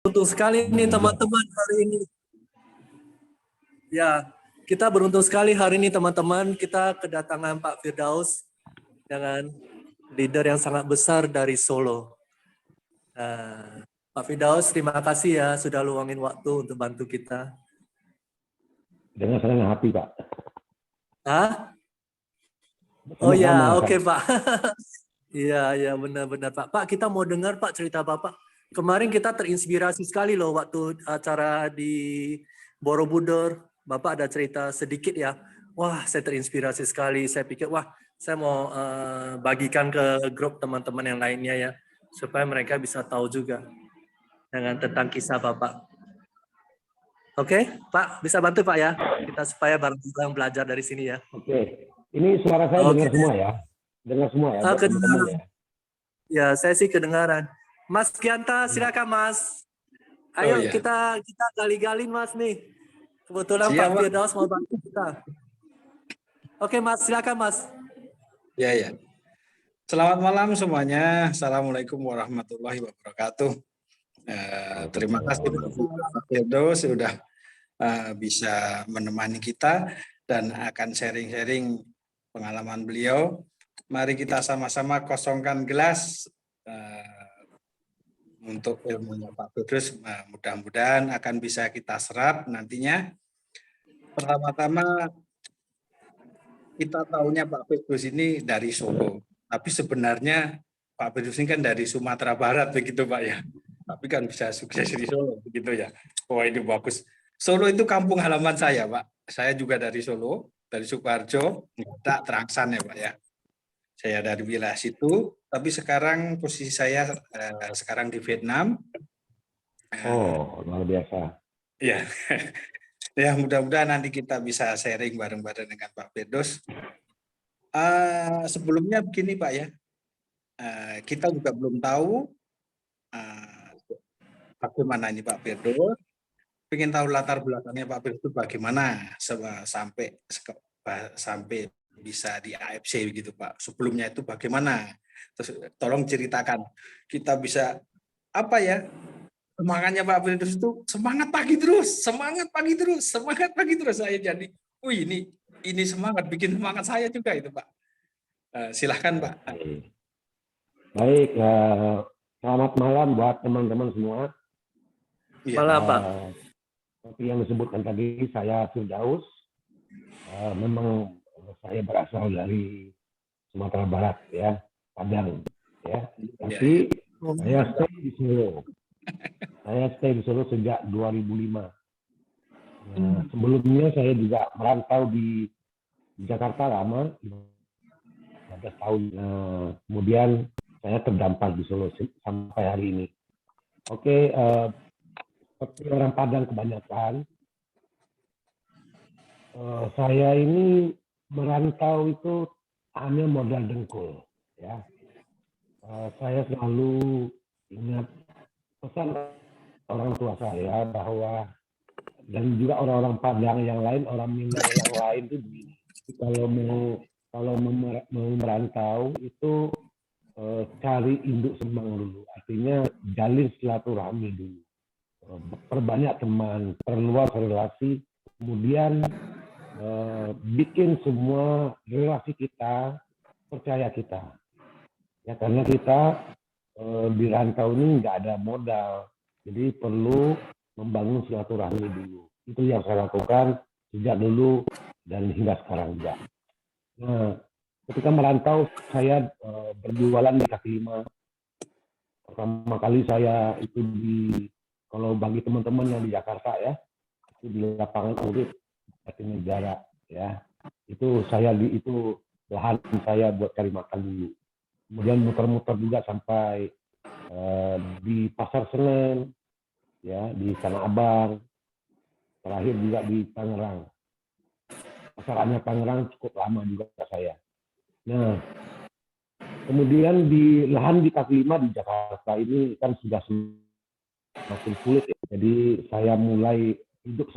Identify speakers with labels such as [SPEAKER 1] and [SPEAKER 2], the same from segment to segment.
[SPEAKER 1] Beruntung sekali nih teman-teman hari ini. Ya, kita beruntung sekali hari ini teman-teman. Kita kedatangan Pak Firdaus dengan leader yang sangat besar dari Solo. Pak Firdaus, terima kasih ya sudah luangin waktu untuk bantu kita.
[SPEAKER 2] Dengan senang hati, Pak.
[SPEAKER 1] Hah? Oh ya, oke Pak. Iya, benar-benar Pak. Pak, kita mau dengar Pak cerita Bapak. Kemarin kita terinspirasi sekali loh waktu acara di Borobudur. Bapak ada cerita sedikit ya. Wah, saya terinspirasi sekali. Saya pikir, wah, saya mau bagikan ke grup teman-teman yang lainnya ya. Supaya mereka bisa tahu juga dengan tentang kisah Bapak. Oke, Pak, bisa bantu Pak ya? Kita supaya bareng-bareng belajar dari sini ya.
[SPEAKER 2] Oke, ini suara saya
[SPEAKER 1] Oke.
[SPEAKER 2] dengar semua ya? Dengar semua ya, buat teman-teman ya?
[SPEAKER 1] Ya, saya sih kedengaran. Mas Gianta, silakan Mas. Ayo
[SPEAKER 3] ya.
[SPEAKER 1] kita gali-galin Mas nih. Kebetulan
[SPEAKER 3] Siap,
[SPEAKER 1] Pak
[SPEAKER 3] Pak.
[SPEAKER 1] Firdaus mau bantu kita. Oke Mas, silakan Mas.
[SPEAKER 3] Ya. Selamat malam semuanya. Assalamualaikum warahmatullahi wabarakatuh. Terima kasih Pak Firdaus sudah bisa menemani kita dan akan sharing-sharing pengalaman beliau. Mari kita sama-sama kosongkan gelas untuk ilmunya Pak Firdaus. Mudah-mudahan akan bisa kita serap nantinya. Pertama-tama kita tahunya Pak Firdaus ini dari Solo, tapi sebenarnya Pak Firdaus ini kan dari Sumatera Barat begitu Pak ya. Tapi kan bisa sukses di Solo begitu ya. Wah ini bagus. Solo itu kampung halaman saya Pak. Saya juga dari Solo, dari Sukoharjo, tak Terangsan ya Pak ya. Saya dari wilayah situ, tapi sekarang posisi saya sekarang di Vietnam.
[SPEAKER 2] Oh, luar biasa.
[SPEAKER 3] Ya. Ya mudah-mudahan nanti kita bisa sharing bareng-bareng dengan Pak Firdaus. Sebelumnya begini Pak ya, kita juga belum tahu bagaimana ini Pak Firdaus. Pengen tahu latar belakangnya Pak Firdaus itu bagaimana sampai bisa di AFC gitu Pak. Sebelumnya itu bagaimana? Terus tolong ceritakan. Kita bisa apa ya? Semangatnya Pak Firdaus itu semangat pagi terus, semangat pagi terus, semangat pagi terus. Saya jadi, wih ini semangat bikin semangat saya juga itu Pak. Silahkan Pak.
[SPEAKER 2] Baik, selamat malam buat teman-teman semua.
[SPEAKER 1] Malam Pak.
[SPEAKER 2] Seperti yang disebutkan tadi, saya Firdaus. Memang saya berasal dari Sumatera Barat ya, Padang ya. Tapi saya stay di Solo. Saya stay di Solo sejak 2005. Sebelumnya saya juga merantau di Jakarta lama, 15 tahun. Kemudian saya terdampar di Solo sampai hari ini. Oke, seperti orang Padang kebanyakan, saya ini merantau itu hanya modal dengkul. Ya, saya selalu ingat pesan orang tua saya bahwa, dan juga orang-orang Padang yang lain, orang Minang yang lain itu begini. Kalau mau merantau itu cari induk semang dulu, artinya jalin silaturahmi dulu, perbanyak teman, perluas relasi, kemudian bikin semua relasi kita percaya kita. Ya karena kita di rantau ini nggak ada modal, jadi perlu membangun silaturahmi dulu. Itu yang saya lakukan sejak dulu dan hingga sekarang juga. Nah, ketika merantau saya berjualan di kaki lima. Pertama kali saya itu kalau bagi teman-teman yang di Jakarta ya, itu di lapangan Urip Jatinegara ya. Itu lahan saya buat cari makan dulu. Kemudian muter-muter juga sampai di Pasar Senen, ya di Tanah Abang, terakhir juga di Tangerang. Pasarannya Tangerang cukup lama juga saya. Nah, kemudian di lahan di kaki lima di Jakarta ini kan sudah semakin sulit ya. Jadi saya mulai hidup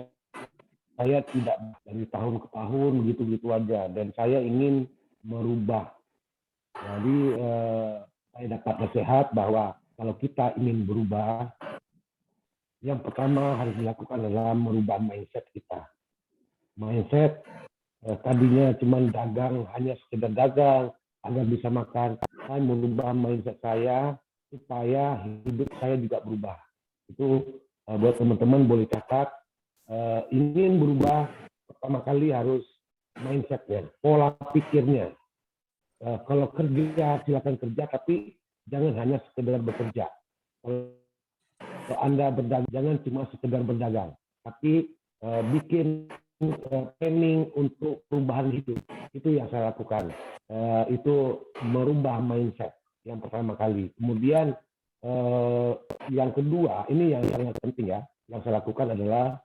[SPEAKER 2] saya tidak dari tahun ke tahun begitu-begitu aja, dan saya ingin merubah. Jadi saya dapat nasihat bahwa kalau kita ingin berubah, yang pertama harus dilakukan adalah merubah mindset kita. Mindset tadinya cuma dagang, hanya sekedar dagang agar bisa makan. Saya merubah mindset saya supaya hidup saya juga berubah. Itu buat teman-teman boleh catat. Ingin berubah, pertama kali harus mindsetnya, pola pikirnya. Kalau kerja, silakan kerja, tapi jangan hanya sekedar bekerja. Kalau Anda berdagang, jangan cuma sekedar berdagang, tapi bikin planning untuk perubahan hidup. Itu yang saya lakukan. Itu merubah mindset yang pertama kali. Kemudian yang kedua, ini yang sangat penting ya, yang saya lakukan adalah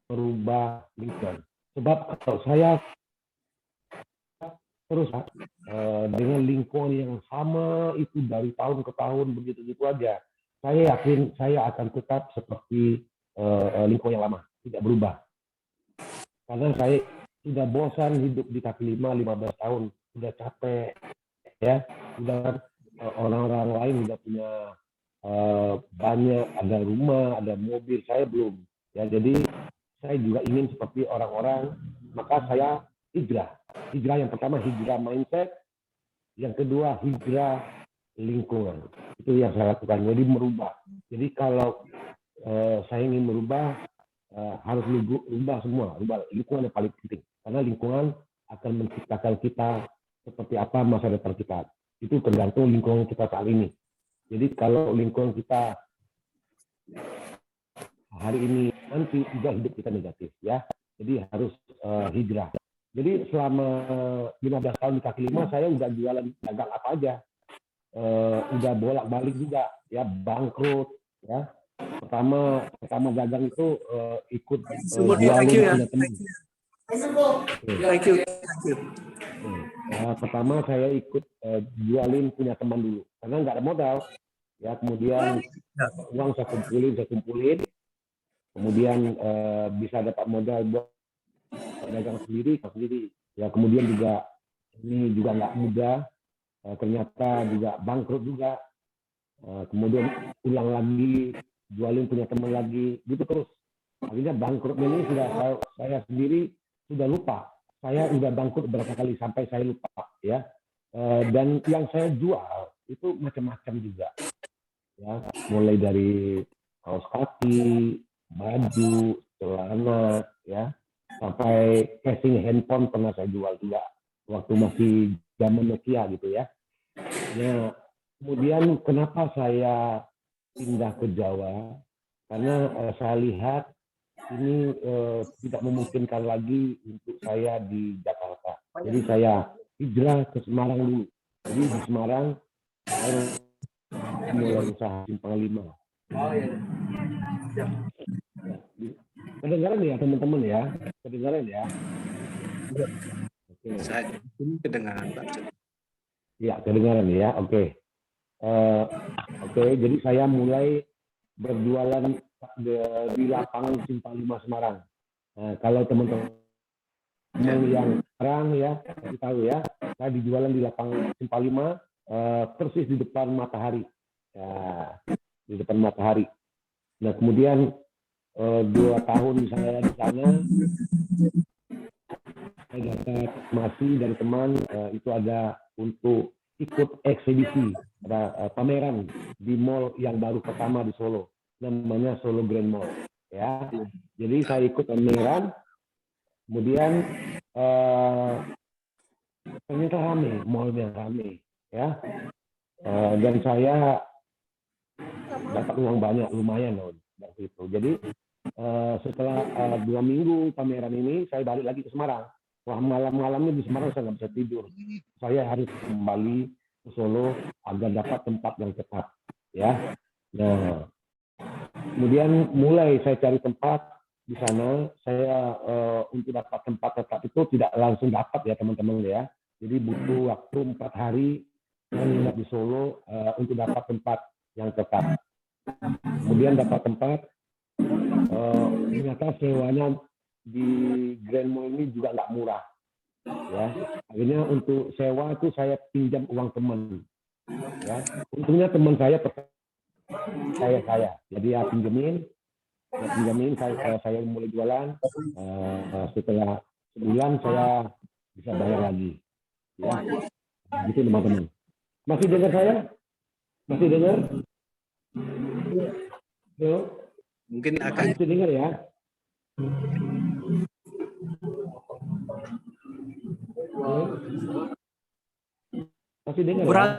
[SPEAKER 2] merubah lingkungan. Sebab kalau saya terus dengan lingkungan yang sama itu dari tahun ke tahun begitu-begitu aja, saya yakin saya akan tetap seperti lingkungan yang lama, tidak berubah. Karena saya sudah bosan hidup di kaki lima 15 tahun, sudah capek, ya, sudah orang-orang lain sudah punya banyak, ada rumah, ada mobil, saya belum. Ya, jadi saya juga ingin seperti orang-orang, maka saya hijrah. Hijrah yang pertama hijrah mindset, yang kedua hijrah lingkungan. Itu yang saya lakukan. Jadi merubah. Jadi kalau saya ingin merubah, harus rubah semua, rubah lingkungan yang paling penting, karena lingkungan akan menciptakan kita seperti apa masa depan kita. Itu tergantung lingkungan kita saat ini. Jadi kalau lingkungan kita hari ini, nanti juga hidup kita negatif, ya. Jadi harus hijrah. Jadi selama 15 tahun di kaki lima, saya udah jualan dagang apa aja, udah bolak-balik juga, ya, bangkrut, ya. Pertama dagang itu ikut
[SPEAKER 1] Thank you ya.
[SPEAKER 2] punya teman.
[SPEAKER 1] Thank you.
[SPEAKER 2] Pertama saya ikut jualin punya teman dulu, karena nggak ada modal. Ya, kemudian uang saya kumpulin, kemudian bisa dapat modal buat dagang sendiri. Ya, kemudian juga ini juga nggak mudah, ternyata juga bangkrut juga. Kemudian ulang lagi, jualin punya teman lagi, gitu terus. Akhirnya bangkrut ini sudah saya sendiri sudah lupa. Saya sudah bangkrut berapa kali sampai saya lupa, ya. Dan yang saya jual itu macam-macam juga, ya. Mulai dari kaos kaki, baju, celana, ya, sampai casing handphone pernah saya jual juga waktu masih zaman Nokia gitu, ya. Nah, kemudian kenapa saya pindah ke Jawa? Karena saya lihat ini tidak memungkinkan lagi untuk saya di Jakarta. Jadi saya hijrah ke Semarang dulu. Jadi di Semarang saya mulai usaha Simpang 5. Kedengaran ya teman-teman ya? Kedengaran ya? Oke.
[SPEAKER 3] Saya kedengaran Pak.
[SPEAKER 2] Ya, kedengaran ya. Oke. Oke, jadi saya mulai berjualan di lapangan Simpang 5 Semarang. Nah, kalau teman-teman yang sekarang ya, kasih tahu ya, saya dijualan di lapangan Simpang 5, persis di depan Matahari. Ya, di depan Matahari. Nah, kemudian 2 tahun saya di sana, saya dapat masih dari teman, itu ada untuk ikut eksibisi, ada pameran di mall yang baru pertama di Solo, namanya Solo Grand Mall, ya. Jadi saya ikut pameran, kemudian ternyata rame, mallnya rame, ya. Dan saya dapat uang banyak, lumayan loh dari itu. Jadi setelah 2 minggu pameran ini, saya balik lagi ke Semarang. Wah, malam-malamnya di Semarang saya nggak bisa tidur. Saya harus kembali ke Solo agar dapat tempat yang tetap, ya. Nah, kemudian mulai saya cari tempat di sana. Saya untuk dapat tempat tetap itu tidak langsung dapat ya teman-teman ya. Jadi butuh waktu 4 hari menginap di Solo untuk dapat tempat yang tetap. Kemudian dapat tempat, ternyata sewanya di Grand Mall ini juga nggak murah, ya. Akhirnya untuk sewa itu saya pinjam uang teman, ya. Untungnya teman saya percaya saya, jadi ya pinjemin, Menjamin saya mulai jualan, setelah sebulan saya bisa bayar lagi. Ya, gitu teman-teman. Masih dengar saya? Masih dengar? Halo?
[SPEAKER 3] Mungkin agak
[SPEAKER 2] Masih dengar ya? Halo? Masih dengar ya?
[SPEAKER 1] Kurang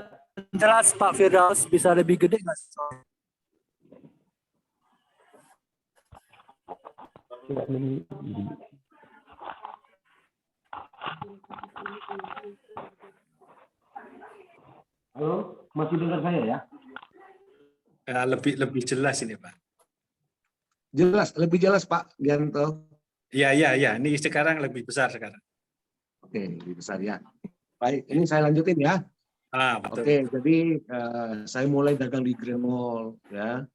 [SPEAKER 1] jelas Pak Firdaus, bisa lebih gede nggak?
[SPEAKER 2] Coba ini. Halo, masih dengar saya ya?
[SPEAKER 3] lebih jelas ini, Pak.
[SPEAKER 4] Jelas, lebih jelas Pak Gianto.
[SPEAKER 3] Iya, iya, iya. Ini sekarang lebih besar sekarang.
[SPEAKER 4] Oke, lebih besar ya. Baik, ini saya lanjutin ya.
[SPEAKER 3] Betul.
[SPEAKER 4] Oke, jadi saya mulai dagang di Grand Mall ya.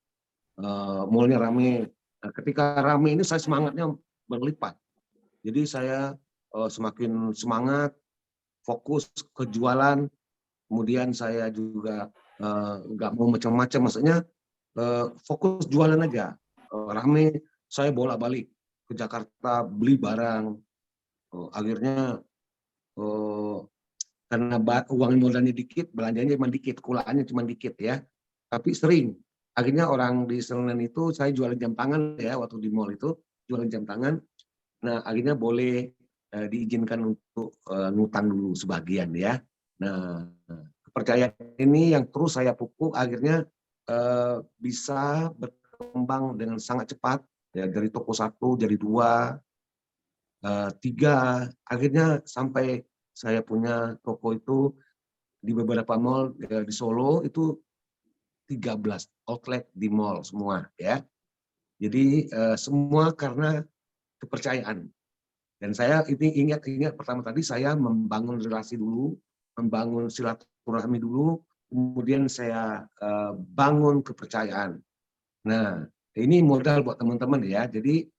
[SPEAKER 4] Mallnya rame. Nah, ketika rame ini saya semangatnya berlipat. Jadi saya semakin semangat, fokus ke jualan. Kemudian saya juga nggak mau macam-macam, maksudnya fokus jualan aja. Rame, saya bolak-balik ke Jakarta beli barang. Akhirnya karena uang modalnya dikit, belanjanya cuma dikit, kulaannya cuma dikit ya. Tapi sering. Akhirnya orang di Senen itu saya jualan jam tangan ya, waktu di mall itu jualan jam tangan. Nah, akhirnya boleh diizinkan untuk ngutang dulu sebagian ya. Nah, kepercayaan ini yang terus saya pupuk akhirnya bisa berkembang dengan sangat cepat ya, dari toko 1 jadi 2, 3, akhirnya sampai saya punya toko itu di beberapa mall di Solo itu 13 outlet di mall semua ya. Jadi semua karena kepercayaan. Dan saya ini ingat pertama tadi saya membangun relasi dulu, membangun silaturahmi dulu, kemudian saya bangun kepercayaan. Nah, ini modal buat teman-teman ya. Jadi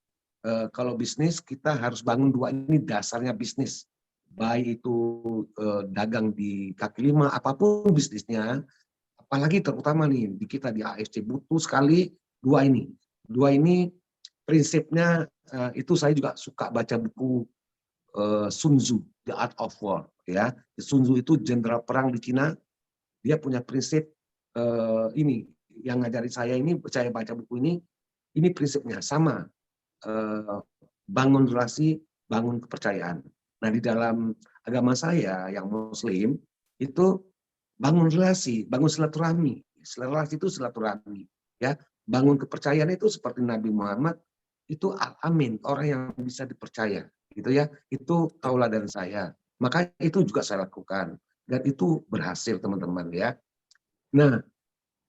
[SPEAKER 4] kalau bisnis kita harus bangun 2 ini, dasarnya bisnis. Baik itu dagang di kaki lima, apapun bisnisnya, apalagi terutama nih di kita di AFC butuh sekali 2 ini. 2 ini prinsipnya itu saya juga suka baca buku Sun Tzu, The Art of War ya. Sun Tzu itu jenderal perang di Cina. Dia punya prinsip ini yang ngajari saya ini, percaya baca buku ini prinsipnya sama. Bangun relasi, bangun kepercayaan. Nah, di dalam agama saya yang Muslim itu bangun relasi, bangun silaturahmi. Relasi itu silaturahmi, ya. Bangun kepercayaan itu seperti Nabi Muhammad itu al-amin, orang yang bisa dipercaya, gitu ya. Itu tauladan saya. Maka itu juga saya lakukan dan itu berhasil teman-teman ya. Nah,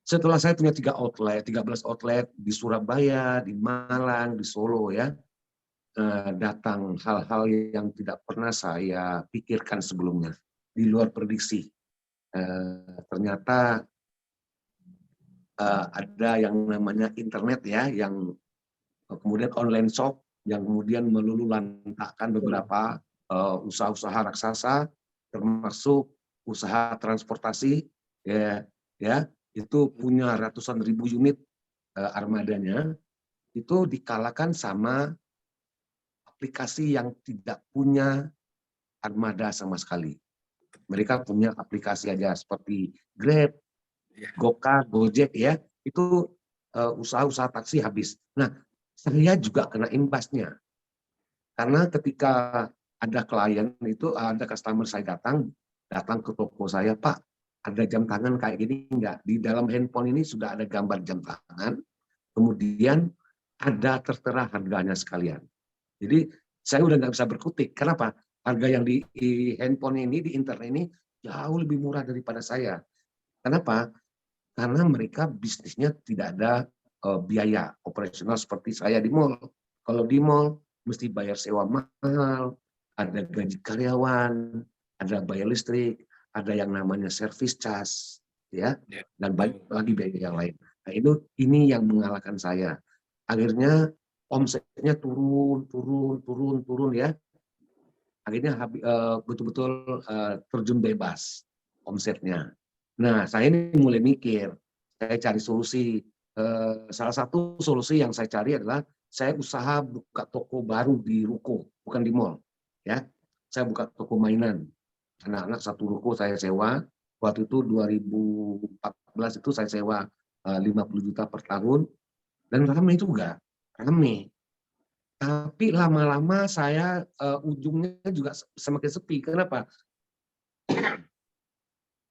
[SPEAKER 4] setelah saya punya 13 outlet di Surabaya, di Malang, di Solo ya, datang hal-hal yang tidak pernah saya pikirkan sebelumnya, di luar prediksi. Ternyata ada yang namanya internet ya, yang kemudian online shop, yang kemudian meluluhlantahkan beberapa usaha-usaha raksasa, termasuk usaha transportasi, ya itu punya ratusan ribu unit armadanya, itu dikalahkan sama aplikasi yang tidak punya armada sama sekali. Mereka punya aplikasi aja seperti Grab, Gokar, Gojek ya, itu usaha-usaha taksi habis. Nah, saya juga kena imbasnya. Karena ketika ada klien itu, ada customer saya datang ke toko saya, Pak, ada jam tangan kayak gini enggak? Di dalam handphone ini sudah ada gambar jam tangan, kemudian ada tertera harganya sekalian. Jadi saya udah nggak bisa berkutik. Kenapa? Harga yang di handphone ini, di internet ini jauh lebih murah daripada saya. Kenapa? Karena mereka bisnisnya tidak ada biaya operasional seperti saya di mall. Kalau di mall mesti bayar sewa mahal, ada gaji karyawan, ada bayar listrik, ada yang namanya service charge, ya, dan banyak lagi biaya yang lain. Nah, ini yang mengalahkan saya. Akhirnya omsetnya turun ya. Akhirnya betul-betul terjun bebas omsetnya. Nah, saya ini mulai mikir, saya cari solusi. salah satu solusi yang saya cari adalah saya usaha buka toko baru di ruko, bukan di mall. Ya, saya buka toko mainan. Anak-anak satu ruko saya sewa. Waktu itu 2014 itu saya sewa 50 juta per tahun dan ramai juga, ramai. Tapi lama-lama saya ujungnya juga semakin sepi. Kenapa?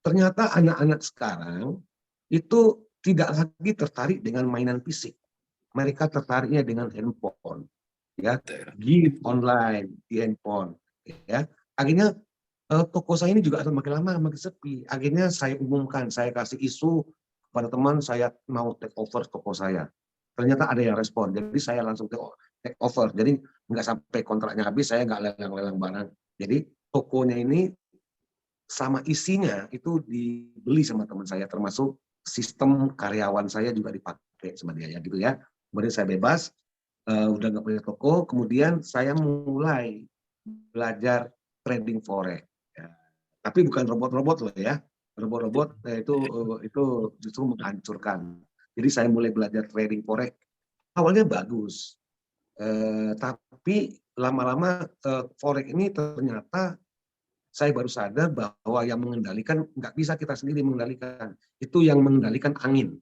[SPEAKER 4] Ternyata anak-anak sekarang itu tidak lagi tertarik dengan mainan fisik. Mereka tertariknya dengan handphone, ya, game online di handphone, ya. Akhirnya toko saya ini juga semakin lama semakin sepi. Akhirnya saya umumkan, saya kasih isu kepada teman, saya mau take over toko saya. Ternyata ada yang respon, jadi saya langsung take over. Jadi nggak sampai kontraknya habis, saya nggak lelang-lelang barang. Jadi tokonya ini sama isinya itu dibeli sama teman saya, termasuk sistem karyawan saya juga dipakai sama dia, ya gitu ya. Kemudian saya bebas, udah nggak punya toko. Kemudian saya mulai belajar trading forex. Ya. Tapi bukan robot-robot loh ya. Robot-robot itu justru menghancurkan. Jadi saya mulai belajar trading forex. Awalnya bagus, tapi lama-lama forex ini ternyata saya baru sadar bahwa yang mengendalikan nggak bisa kita sendiri mengendalikan. Itu yang mengendalikan angin.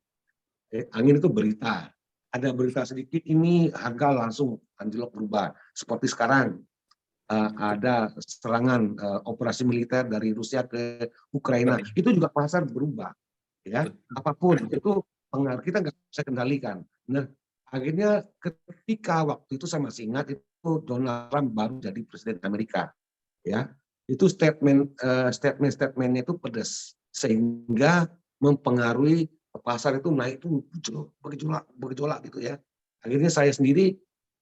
[SPEAKER 4] Angin itu berita. Ada berita sedikit ini harga langsung anjlok berubah. Seperti sekarang ada serangan operasi militer dari Rusia ke Ukraina. Itu juga pasar berubah. Ya, apapun itu pengaruh kita nggak bisa kendalikan. Nah, akhirnya ketika waktu itu saya masih ingat itu Donald Trump baru jadi presiden Amerika. Ya, itu statementnya itu pedas sehingga mempengaruhi pasar itu naik itu bergejolak gitu ya. Akhirnya saya sendiri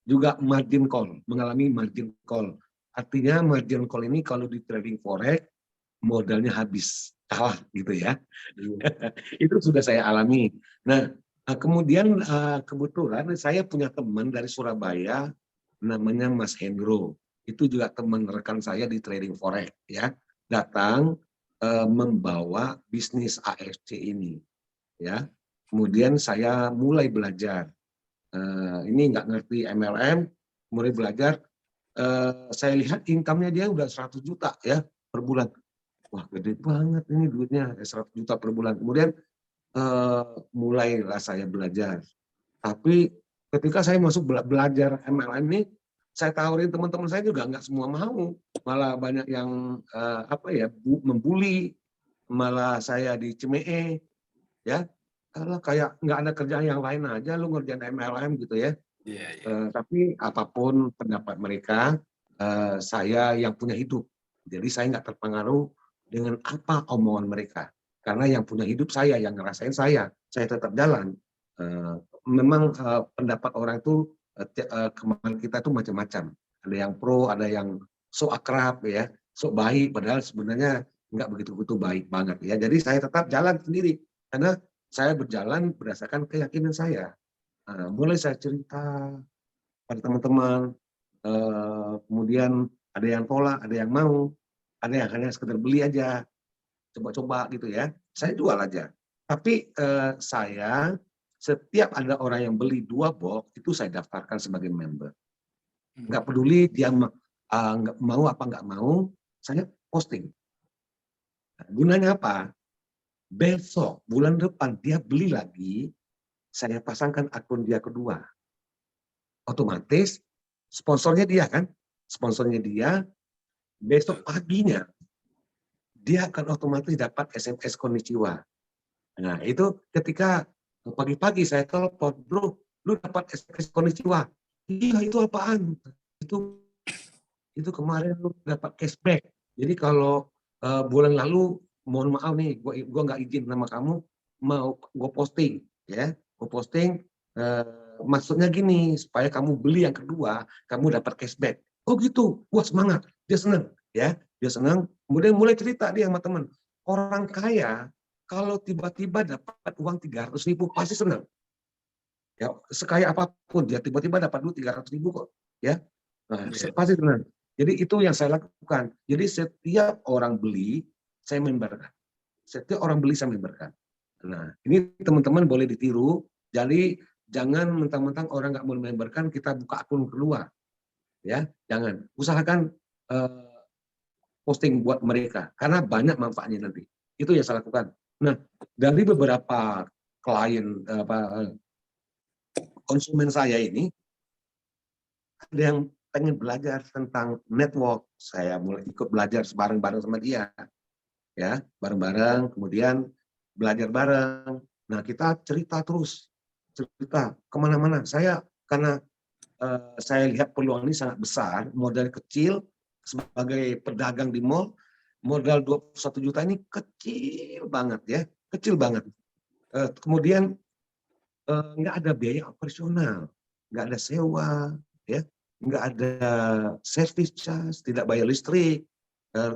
[SPEAKER 4] juga margin call, mengalami margin call. Artinya margin call ini kalau di trading forex modalnya habis, kalah gitu ya. Itu sudah saya alami. Nah, kemudian kebetulan saya punya teman dari Surabaya namanya Mas Hendro. Itu juga teman rekan saya di trading forex ya, datang membawa bisnis AFC ini ya. Kemudian saya mulai belajar, ini nggak ngerti MLM, mulai belajar. Saya lihat income-nya dia udah 100 juta ya per bulan. Wah, gede banget ini duitnya, 100 juta per bulan. Kemudian mulailah saya belajar. Tapi ketika saya masuk belajar MLM ini, saya tawarin teman-teman saya juga nggak semua mau. Malah banyak yang membuli, malah saya dicemee, ya. Kalau kayak nggak ada kerjaan yang lain aja, lu ngerjain MLM gitu ya. Tapi apapun pendapat mereka, saya yang punya hidup. Jadi saya nggak terpengaruh dengan apa omongan mereka. Karena yang punya hidup saya, yang ngerasain saya tetap jalan. Memang pendapat orang itu kemauan kita itu macam-macam. Ada yang pro, ada yang sok akrab ya, sok baik, padahal sebenarnya nggak begitu baik banget ya. Jadi saya tetap jalan sendiri karena saya berjalan berdasarkan keyakinan saya. Mulai saya cerita pada teman-teman, kemudian ada yang tolak, ada yang mau, ada yang hanya sekedar beli aja, coba-coba gitu ya. Saya jual aja. Tapi saya setiap ada orang yang beli 2 box itu saya daftarkan sebagai member. Nggak peduli dia nggak mau apa nggak mau, saya posting. Nah, gunanya apa? Besok bulan depan dia beli lagi, saya pasangkan akun dia kedua. Otomatis sponsornya dia kan, sponsornya dia besok paginya dia akan otomatis dapat SMS konnichiwa. Nah, itu ketika pagi-pagi saya telepon, bro, lu dapat SMS konnichiwa. Iya, itu apaan? Itu kemarin lu dapat cashback. Jadi kalau bulan lalu, mohon maaf nih, gua nggak izin sama kamu, mau gue posting, ya, gue posting. Maksudnya gini, supaya kamu beli yang kedua, kamu dapat cashback. Oh gitu, wah semangat, dia senang, ya, dia senang. Kemudian mulai cerita dia sama teman, orang kaya kalau tiba-tiba dapat uang 300.000 pasti senang. Ya, sekaya apapun dia tiba-tiba dapat duit 300.000 kok, ya, nah, pasti senang. Jadi itu yang saya lakukan. Jadi setiap orang beli, saya memberkan. Setiap orang beli saya memberkan. Nah, ini teman-teman boleh ditiru. Jadi jangan mentang-mentang orang nggak mau memberkan kita buka akun keluar, ya jangan. Usahakan posting buat mereka karena banyak manfaatnya nanti. Itu yang saya lakukan. Nah, dari beberapa klien konsumen saya ini ada yang pengen belajar tentang network. Saya mulai ikut belajar bareng-bareng sama dia, ya bareng-bareng, kemudian belajar bareng. Nah, kita cerita terus, cerita kemana-mana. Saya karena saya lihat peluang ini sangat besar, modal kecil sebagai pedagang di mall, modal 21 juta ini kecil banget ya, kecil banget. Kemudian nggak ada biaya operasional, nggak ada sewa, ya, nggak ada service charge, tidak bayar listrik.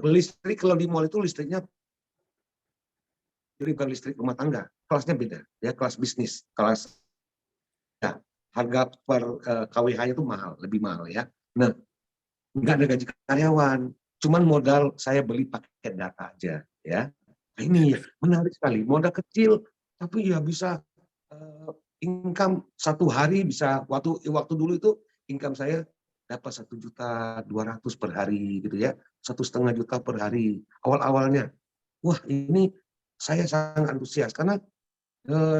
[SPEAKER 4] Listrik kalau di mall itu listriknya jadi bukan listrik rumah tangga, kelasnya beda, ya kelas bisnis, kelas ya, harga per KWH itu mahal, lebih mahal ya. Nah, nggak ada gaji karyawan, cuman modal saya beli paket data aja, ya. Nah, ini menarik sekali, modal kecil tapi ya bisa income satu hari bisa waktu dulu itu income saya dapat 1.200.000 per hari gitu ya, 1,5 juta per hari awal-awalnya. Wah ini saya sangat antusias karena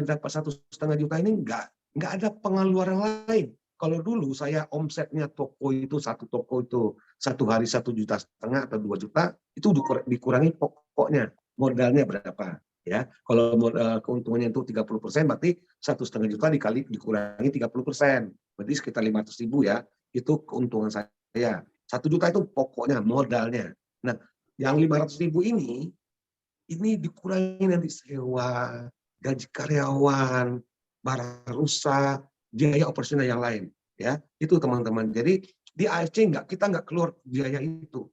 [SPEAKER 4] dapat 1,5 juta ini nggak ada pengeluaran lain. Kalau dulu saya omsetnya toko itu satu toko itu satu hari 1,5 juta atau 2 juta itu dikurangi pokoknya modalnya berapa ya. Kalau keuntungannya itu 30% berarti 1,5 juta dikurangi 30%, berarti sekitar 500.000 ya, itu keuntungan saya. 1 juta itu pokoknya modalnya. Nah yang 500.000 ini dikurangi nanti sewa, gaji karyawan, barang rusak, biaya operasional yang lain, ya itu teman-teman. Jadi di AFC kita nggak keluar biaya itu,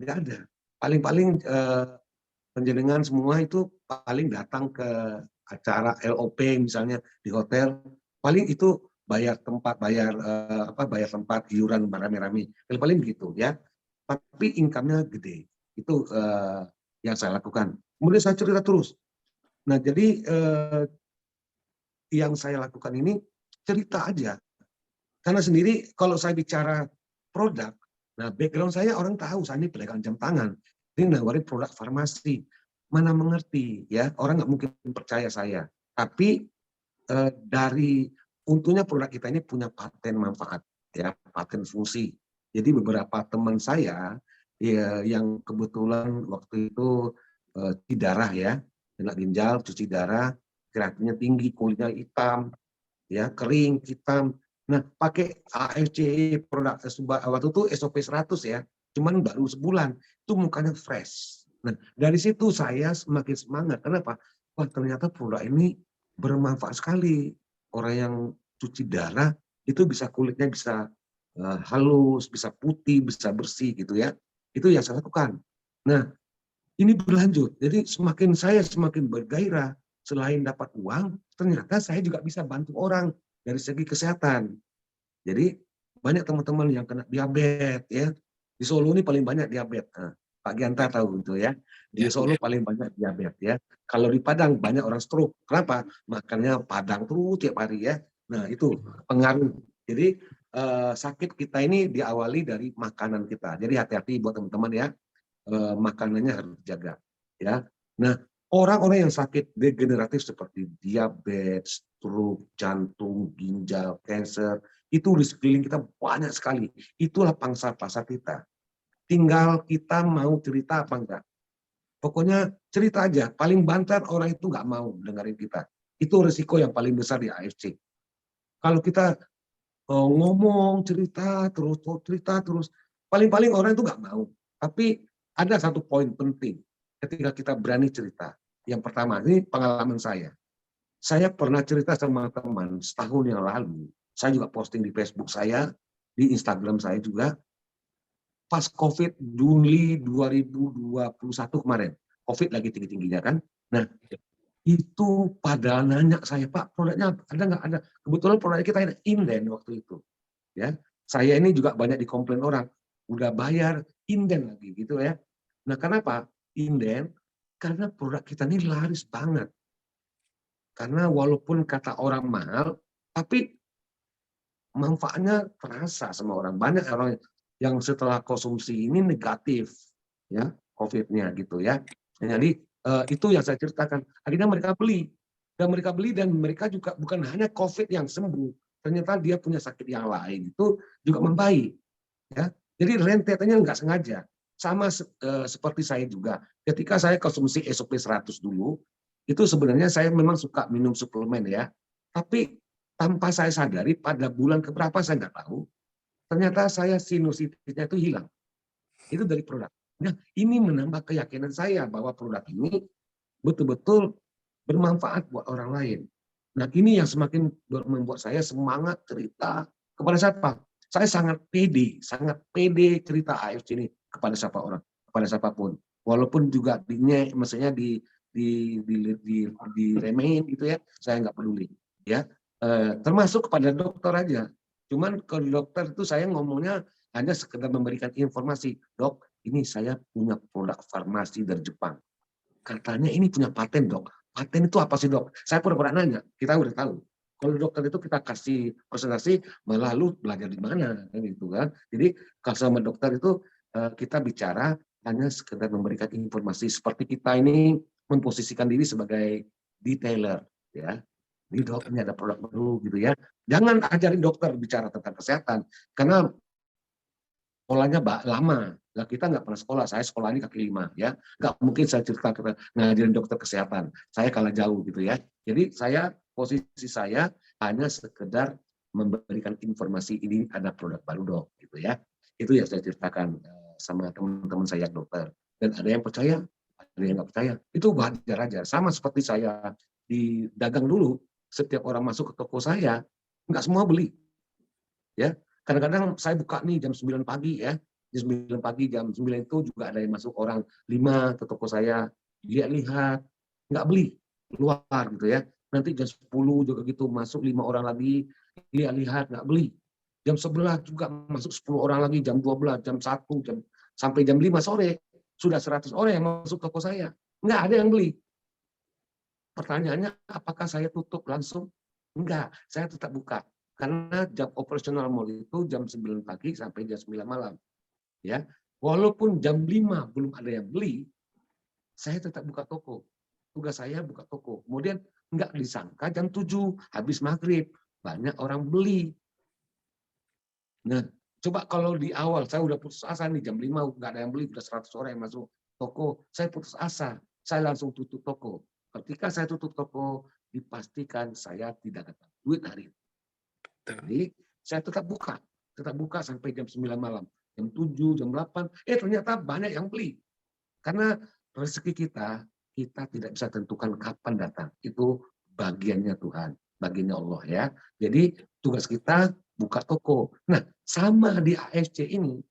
[SPEAKER 4] nggak ada. Paling-paling penjenengan semua itu paling datang ke acara LOP misalnya di hotel, paling itu bayar tempat, bayar tempat, iuran rame-rame, paling gitu ya. Tapi income-nya gede, itu yang saya lakukan. Kemudian saya cerita terus. Nah jadi yang saya lakukan ini cerita aja. Karena sendiri kalau saya bicara produk, nah background saya orang tahu saya ini pedagang jam tangan. Ini nawarin produk farmasi. Mana mengerti ya, orang nggak mungkin percaya saya. Tapi dari untungnya produk kita ini punya paten manfaat, ya paten fungsi. Jadi beberapa teman saya ya, yang kebetulan waktu itu cuci darah ya, kena ginjal, cuci darah, kreatinnya tinggi, kulitnya hitam, ya kering, hitam. Nah, pakai AFC produk waktu itu SOP 100 ya, cuman baru sebulan, itu mukanya fresh. Nah, dari situ saya semakin semangat. Kenapa? Wah, ternyata produk ini bermanfaat sekali. Orang yang cuci darah itu bisa kulitnya bisa halus, bisa putih, bisa bersih gitu ya. Itu yang saya lakukan. Nah, ini berlanjut. Jadi saya semakin bergairah. Selain dapat uang, ternyata saya juga bisa bantu orang dari segi kesehatan. Jadi banyak teman-teman yang kena diabetes ya. Di Solo ini paling banyak diabetes. Nah, Pak Gianta tahu itu ya. Di Solo paling banyak diabetes ya. Kalau di Padang banyak orang stroke. Kenapa? Makannya Padang terus tiap hari ya. Nah itu pengaruh. Jadi sakit kita ini diawali dari makanan kita. Jadi hati-hati buat teman-teman ya. Makanannya harus dijaga ya. Nah, orang-orang yang sakit degeneratif seperti diabetes, stroke, jantung, ginjal, kanker, itu di sekeliling kita banyak sekali. Itulah pangsa pasar kita. Tinggal kita mau cerita apa enggak. Pokoknya cerita aja. Paling banter orang itu nggak mau dengerin kita. Itu risiko yang paling besar di AFC. Kalau kita ngomong, cerita terus, paling-paling orang itu nggak mau. Tapi ada satu poin penting ketika kita berani cerita. Yang pertama, ini pengalaman saya. Saya pernah cerita sama teman setahun yang lalu. Saya juga posting di Facebook saya, di Instagram saya juga. Pas COVID Juli 2021 kemarin. COVID lagi tinggi-tingginya kan. Nah, itu pada nanya saya, Pak, produknya ada nggak? Ada. Kebetulan produknya kita inden waktu itu. Ya, saya ini juga banyak dikomplain orang, udah bayar inden lagi gitu ya. Nah, kenapa inden? Karena produk kita ini laris banget. Karena walaupun kata orang mahal, tapi manfaatnya terasa sama orang. Banyak orang yang setelah konsumsi ini negatif, ya, COVID-nya gitu ya. Jadi itu yang saya ceritakan. Akhirnya mereka beli, dan mereka juga bukan hanya COVID yang sembuh, ternyata dia punya sakit yang lain itu juga membaik. Ya, jadi rentetannya nggak sengaja. Sama seperti saya juga. Ketika saya konsumsi SOP 100 dulu, itu sebenarnya saya memang suka minum suplemen ya. Tapi tanpa saya sadari pada bulan keberapa saya nggak tahu, ternyata saya sinusitisnya itu hilang. Itu dari produk. Nah, ini menambah keyakinan saya bahwa produk ini betul-betul bermanfaat buat orang lain. Nah, ini yang semakin membuat saya semangat cerita kepada siapa. Saya sangat pede cerita AFC ini kepada siapa orang, kepada siapapun. Walaupun juga maksudnya diremehin gitu ya, saya nggak peduli. Ya, termasuk kepada dokter aja. Cuman ke dokter itu saya ngomongnya hanya sekedar memberikan informasi, dok, ini saya punya produk farmasi dari Jepang. Katanya ini punya paten, dok. Paten itu apa sih, dok? Saya pura-pura nanya, kita udah tahu. Kalau dokter itu kita kasih presentasi, malah lu belajar di mana, gitu kan? Jadi kalau sama dokter itu kita bicara hanya sekedar memberikan informasi seperti kita ini memposisikan diri sebagai detailer, ya. Ini dok, ini ada produk baru, gitu ya. Jangan ajarin dokter bicara tentang kesehatan, karena sekolahnya lama. Nah, kita nggak pernah sekolah, saya sekolah ini kaki 5 ya. Nggak mungkin saya cerita ngajarin dokter kesehatan. Saya kalah jauh gitu ya. Jadi posisi saya hanya sekedar memberikan informasi ini ada produk baru dok gitu ya. Itu yang saya ceritakan sama teman-teman saya dokter. Dan ada yang percaya, ada yang nggak percaya. Itu wajar aja. Sama seperti saya di dagang dulu, setiap orang masuk ke toko saya, nggak semua beli. Ya, kadang-kadang saya buka nih jam 9 pagi ya. Jam 9 pagi, jam 9 itu juga ada yang masuk orang 5 ke toko saya. Lihat-lihat, nggak beli, keluar gitu ya. Nanti jam 10 juga gitu, masuk 5 orang lagi, lihat-lihat, nggak beli. Jam 11 juga masuk 10 orang lagi, jam 12, jam 1, sampai jam 5 sore. Sudah 100 orang yang masuk toko saya. Nggak ada yang beli. Pertanyaannya, apakah saya tutup langsung? Enggak, saya tetap buka. Karena jam operasional mall itu jam 9 pagi sampai jam 9 malam. Ya, walaupun jam 5 belum ada yang beli, saya tetap buka toko. Tugas saya buka toko. Kemudian enggak disangka jam 7 habis maghrib banyak orang beli. Nah, coba kalau di awal saya udah putus asa nih jam 5 enggak ada yang beli, udah 100 orang yang masuk toko, saya putus asa. Saya langsung tutup toko. Ketika saya tutup toko, dipastikan saya tidak dapat duit hari itu. Jadi saya tetap buka sampai jam 9 malam, jam 7, jam 8, ternyata banyak yang beli. Karena rezeki kita tidak bisa tentukan kapan datang. Itu bagiannya Tuhan, bagiannya Allah ya. Jadi tugas kita buka toko. Nah, sama di AFC ini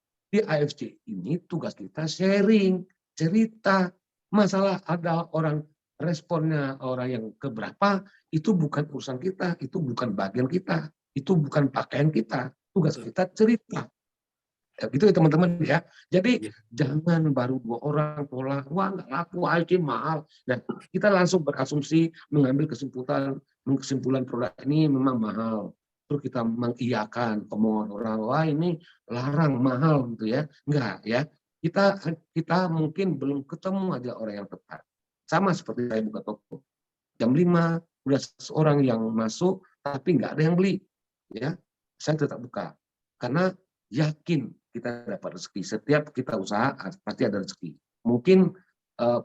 [SPEAKER 4] tugas kita sharing, cerita. Masalah ada orang responnya orang yang keberapa, itu bukan urusan kita, itu bukan bagian kita. Itu bukan pakaian kita, tugas kita cerita. Ya, gitu ya teman-teman ya. Jadi jangan baru 2 orang tolak, wah nggak laku, AFC mahal. Dan kita langsung berasumsi mengambil kesimpulan produk ini memang mahal. Terus kita mengiyakan omongan orang, wah ini larang mahal gitu ya. Enggak ya. Kita mungkin belum ketemu aja orang yang tepat. Sama seperti saya buka toko. Jam 5 udah seorang yang masuk tapi nggak ada yang beli. Ya, saya tetap buka karena yakin kita dapat rezeki. Setiap kita usaha pasti ada rezeki. Mungkin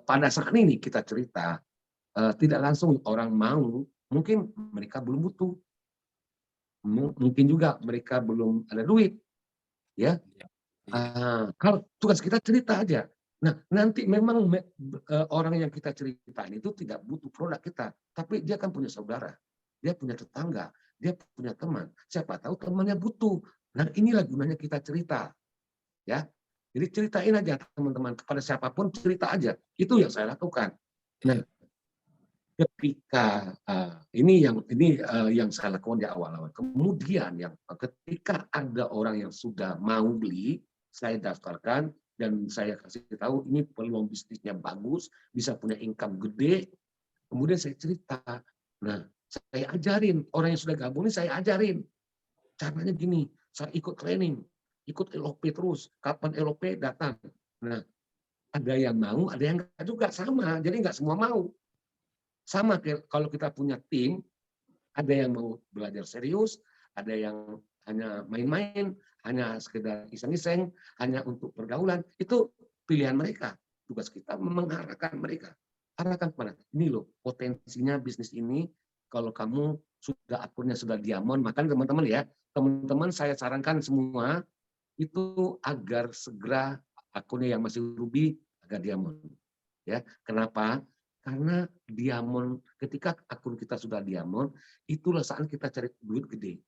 [SPEAKER 4] pada saat ini kita cerita tidak langsung orang mau, mungkin mereka belum butuh, mungkin juga mereka belum ada duit, ya. Kalau tugas kita cerita aja. Nah, nanti memang orang yang kita ceritain itu tidak butuh produk kita, tapi dia kan punya saudara, dia punya tetangga, dia punya teman. Siapa tahu temannya butuh. Nah, inilah gunanya kita cerita. Ya. Jadi ceritain aja teman-teman, kepada siapapun cerita aja. Itu yang saya lakukan. Nah, ketika ini yang saya lakukan di awal-awal. Kemudian ketika ada orang yang sudah mau beli, saya daftarkan dan saya kasih tahu ini peluang bisnisnya bagus, bisa punya income gede. Kemudian saya cerita, Nah, saya ajarin, orang yang sudah gabung ini saya ajarin. Caranya gini, saya ikut training, ikut LOP terus. Kapan LOP datang. Nah, ada yang mau, ada yang enggak juga, sama. Jadi enggak semua mau. Sama kalau kita punya tim, ada yang mau belajar serius, ada yang hanya main-main, hanya sekedar iseng-iseng, hanya untuk pergaulan. Itu pilihan mereka. Tugas kita mengarahkan mereka. Arahkan kemana? Ini loh, potensinya bisnis ini, kalau kamu sudah akunnya sudah diamond, maka teman-teman ya, teman-teman saya sarankan semua, itu agar segera akunnya yang masih ruby, agar diamond. Ya, kenapa? Karena diamond, ketika akun kita sudah diamond, itulah saat kita cari duit gede.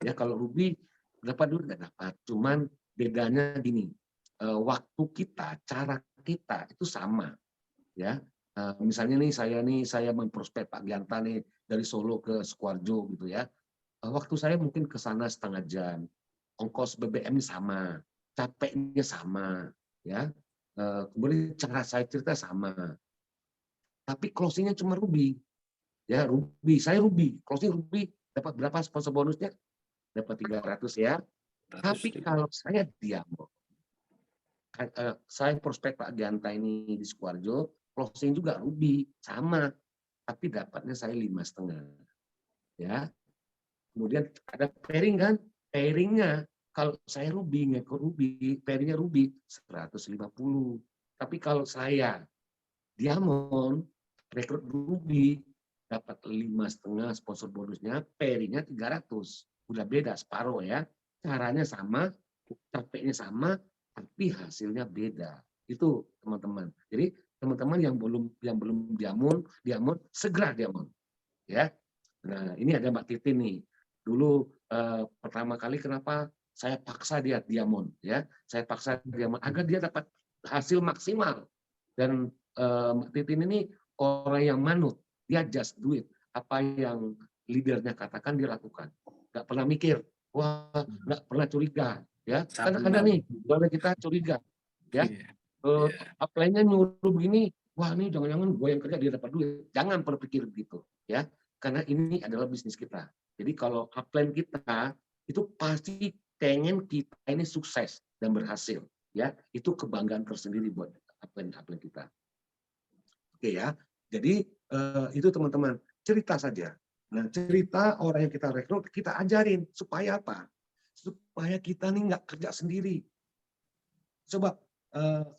[SPEAKER 4] Ya, kalau ruby dapat duit nggak dapat. Cuman bedanya gini, waktu kita, cara kita itu sama. Ya, misalnya saya memprospek Pak Gianta nih dari Solo ke Sukoharjo gitu ya. Waktu saya mungkin ke sana setengah jam, ongkos BBM sama, capeknya sama, ya. Kemudian cara saya cerita sama. Tapi closingnya cuma ruby, ya ruby. Saya ruby, closing ruby dapat berapa sponsor bonusnya? Dapat 300 ya. Tapi kalau saya diamond, saya prospek Pak Gianta ini di Sukoharjo, closing juga ruby sama, tapi dapatnya saya 5,5. Ya. Kemudian ada pairing kan? Pairingnya kalau saya ruby, ngekor ruby, pairingnya ruby 150. Tapi kalau saya diamond, rekrut ruby, dapat 5,5 sponsor bonusnya, pairingnya 300. Udah beda separuh ya. Caranya sama, capeknya sama, tapi hasilnya beda. Itu teman-teman. Jadi teman-teman yang belum diamond segera diamond. Ya. Nah, ini ada Mbak Titin nih. Dulu pertama kali kenapa saya paksa dia diamond ya. Saya paksa diamond agar dia dapat hasil maksimal. Dan Mbak Titin ini orang yang manut, dia just do it. Apa yang leadernya katakan dia lakukan. Nggak pernah mikir, wah nggak pernah curiga. Ya, kadang-kadang nih, boleh kita curiga. Ya, apply-nya nyuruh begini, wah ini jangan-jangan gue yang kerja dia dapat duit. Jangan pernah pikir begitu. Ya, karena ini adalah bisnis kita. Jadi kalau upline kita itu pasti pengen kita ini sukses dan berhasil. Ya, itu kebanggaan tersendiri buat upline kita. Oke ya, jadi itu teman-teman, cerita saja. Nah, cerita orang yang kita rekrut, kita ajarin. Supaya apa? Supaya kita nih nggak kerja sendiri. Coba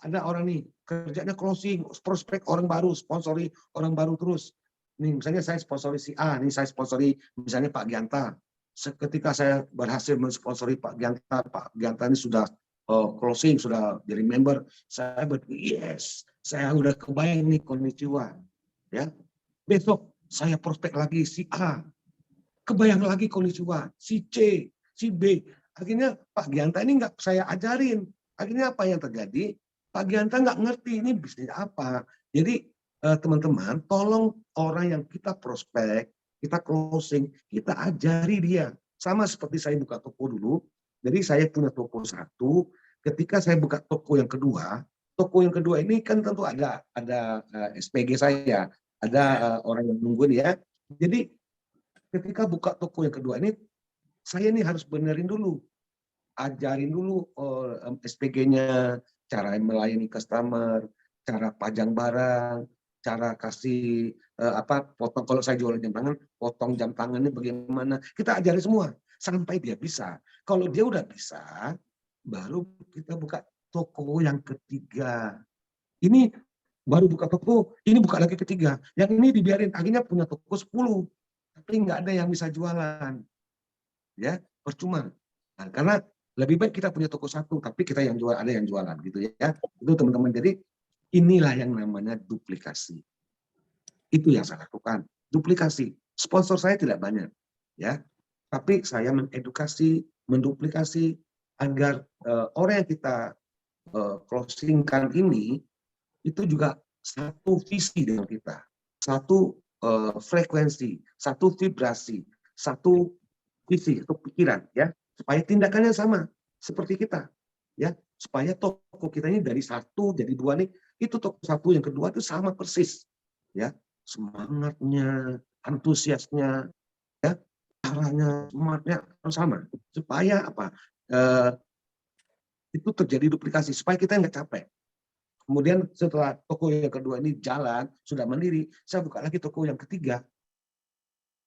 [SPEAKER 4] ada orang nih, kerjanya closing, prospek orang baru, sponsori orang baru terus. Nih, misalnya saya sponsori si A, nih saya sponsori misalnya Pak Gianta. Ketika saya berhasil mensponsori Pak Gianta ini sudah closing, sudah jadi member, saya berpikir, yes, saya udah kebayang nih konnichiwa. Ya. Besok saya prospek lagi si A, kebayang lagi konnichiwa, si C, si B. Akhirnya Pak Gianta ini nggak saya ajarin. Akhirnya apa yang terjadi? Pak Gianta nggak ngerti ini bisnis apa. Jadi teman-teman, tolong orang yang kita prospek, kita closing, kita ajari dia. Sama seperti saya buka toko dulu. Jadi saya punya toko satu. Ketika saya buka toko yang kedua ini kan tentu ada SPG saya, ada orang yang nungguin ya. Jadi ketika buka toko yang kedua ini, saya ini harus benerin dulu, ajarin dulu SPG-nya, cara melayani customer, cara pajang barang, cara kasih potong, kalau saya jual jam tangan, potong jam tangannya bagaimana, kita ajari semua sampai dia bisa. Kalau dia udah bisa, baru kita buka toko yang ketiga. Ini baru buka toko, ini buka lagi ketiga. Yang ini dibiarin, akhirnya punya toko 10, tapi nggak ada yang bisa jualan. Ya, percuma. Nah, karena lebih baik kita punya toko satu, tapi kita yang jual, ada yang jualan gitu ya. Itu teman-teman. Jadi inilah yang namanya duplikasi. Itu yang saya lakukan, duplikasi. Sponsor saya tidak banyak, ya, tapi saya mengedukasi, menduplikasi agar orang yang kita closingkan ini itu juga satu visi dengan kita, satu frekuensi, satu vibrasi, satu visi, satu pikiran, ya, supaya tindakannya sama seperti kita, ya, supaya toko kita ini dari satu jadi dua nih, itu toko satu yang kedua itu sama persis, ya, semangatnya, antusiasnya, ya, caranya, semangatnya harus sama. Supaya apa? Itu terjadi duplikasi, supaya kita nggak capek. Kemudian setelah toko yang kedua ini jalan, sudah mandiri, saya buka lagi toko yang ketiga.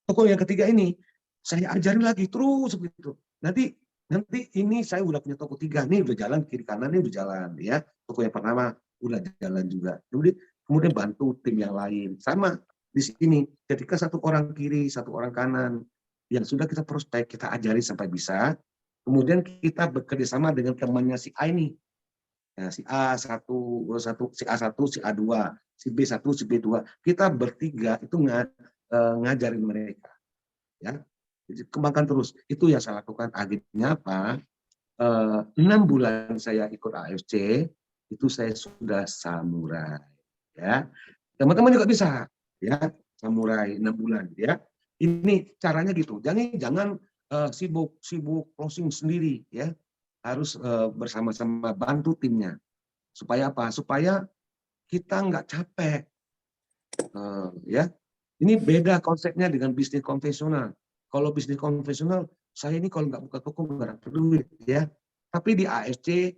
[SPEAKER 4] Toko yang ketiga ini, saya ajarin lagi, terus begitu. Nanti ini saya udah punya toko 3, nih udah jalan, kiri kanan ini udah jalan. Ya. Toko yang pertama udah jalan juga. Kemudian bantu tim yang lain. Sama di sini, ketika satu orang kiri, satu orang kanan, yang sudah kita prospek, kita ajari sampai bisa. Kemudian kita bekerja sama dengan temannya si A ini. Ya, si A1, si A1, si A2, si B1, si B2. Kita bertiga itu ngajarin mereka. Ya. Jadi, kembangkan terus. Itu yang saya lakukan. Akhirnya apa? 6 bulan saya ikut AFC, itu saya sudah samurai. Ya. Teman-teman juga bisa. Ya, samurai 6 bulan. Ya. Ini caranya gitu. Jangan sibuk closing sendiri. Ya. Harus bersama-sama bantu timnya. Supaya apa? Supaya kita nggak capek. Ya. Ini beda konsepnya dengan bisnis konvensional. Kalau bisnis konvensional, saya ini kalau nggak buka toko nggak dapat duit, ya. Tapi di AFC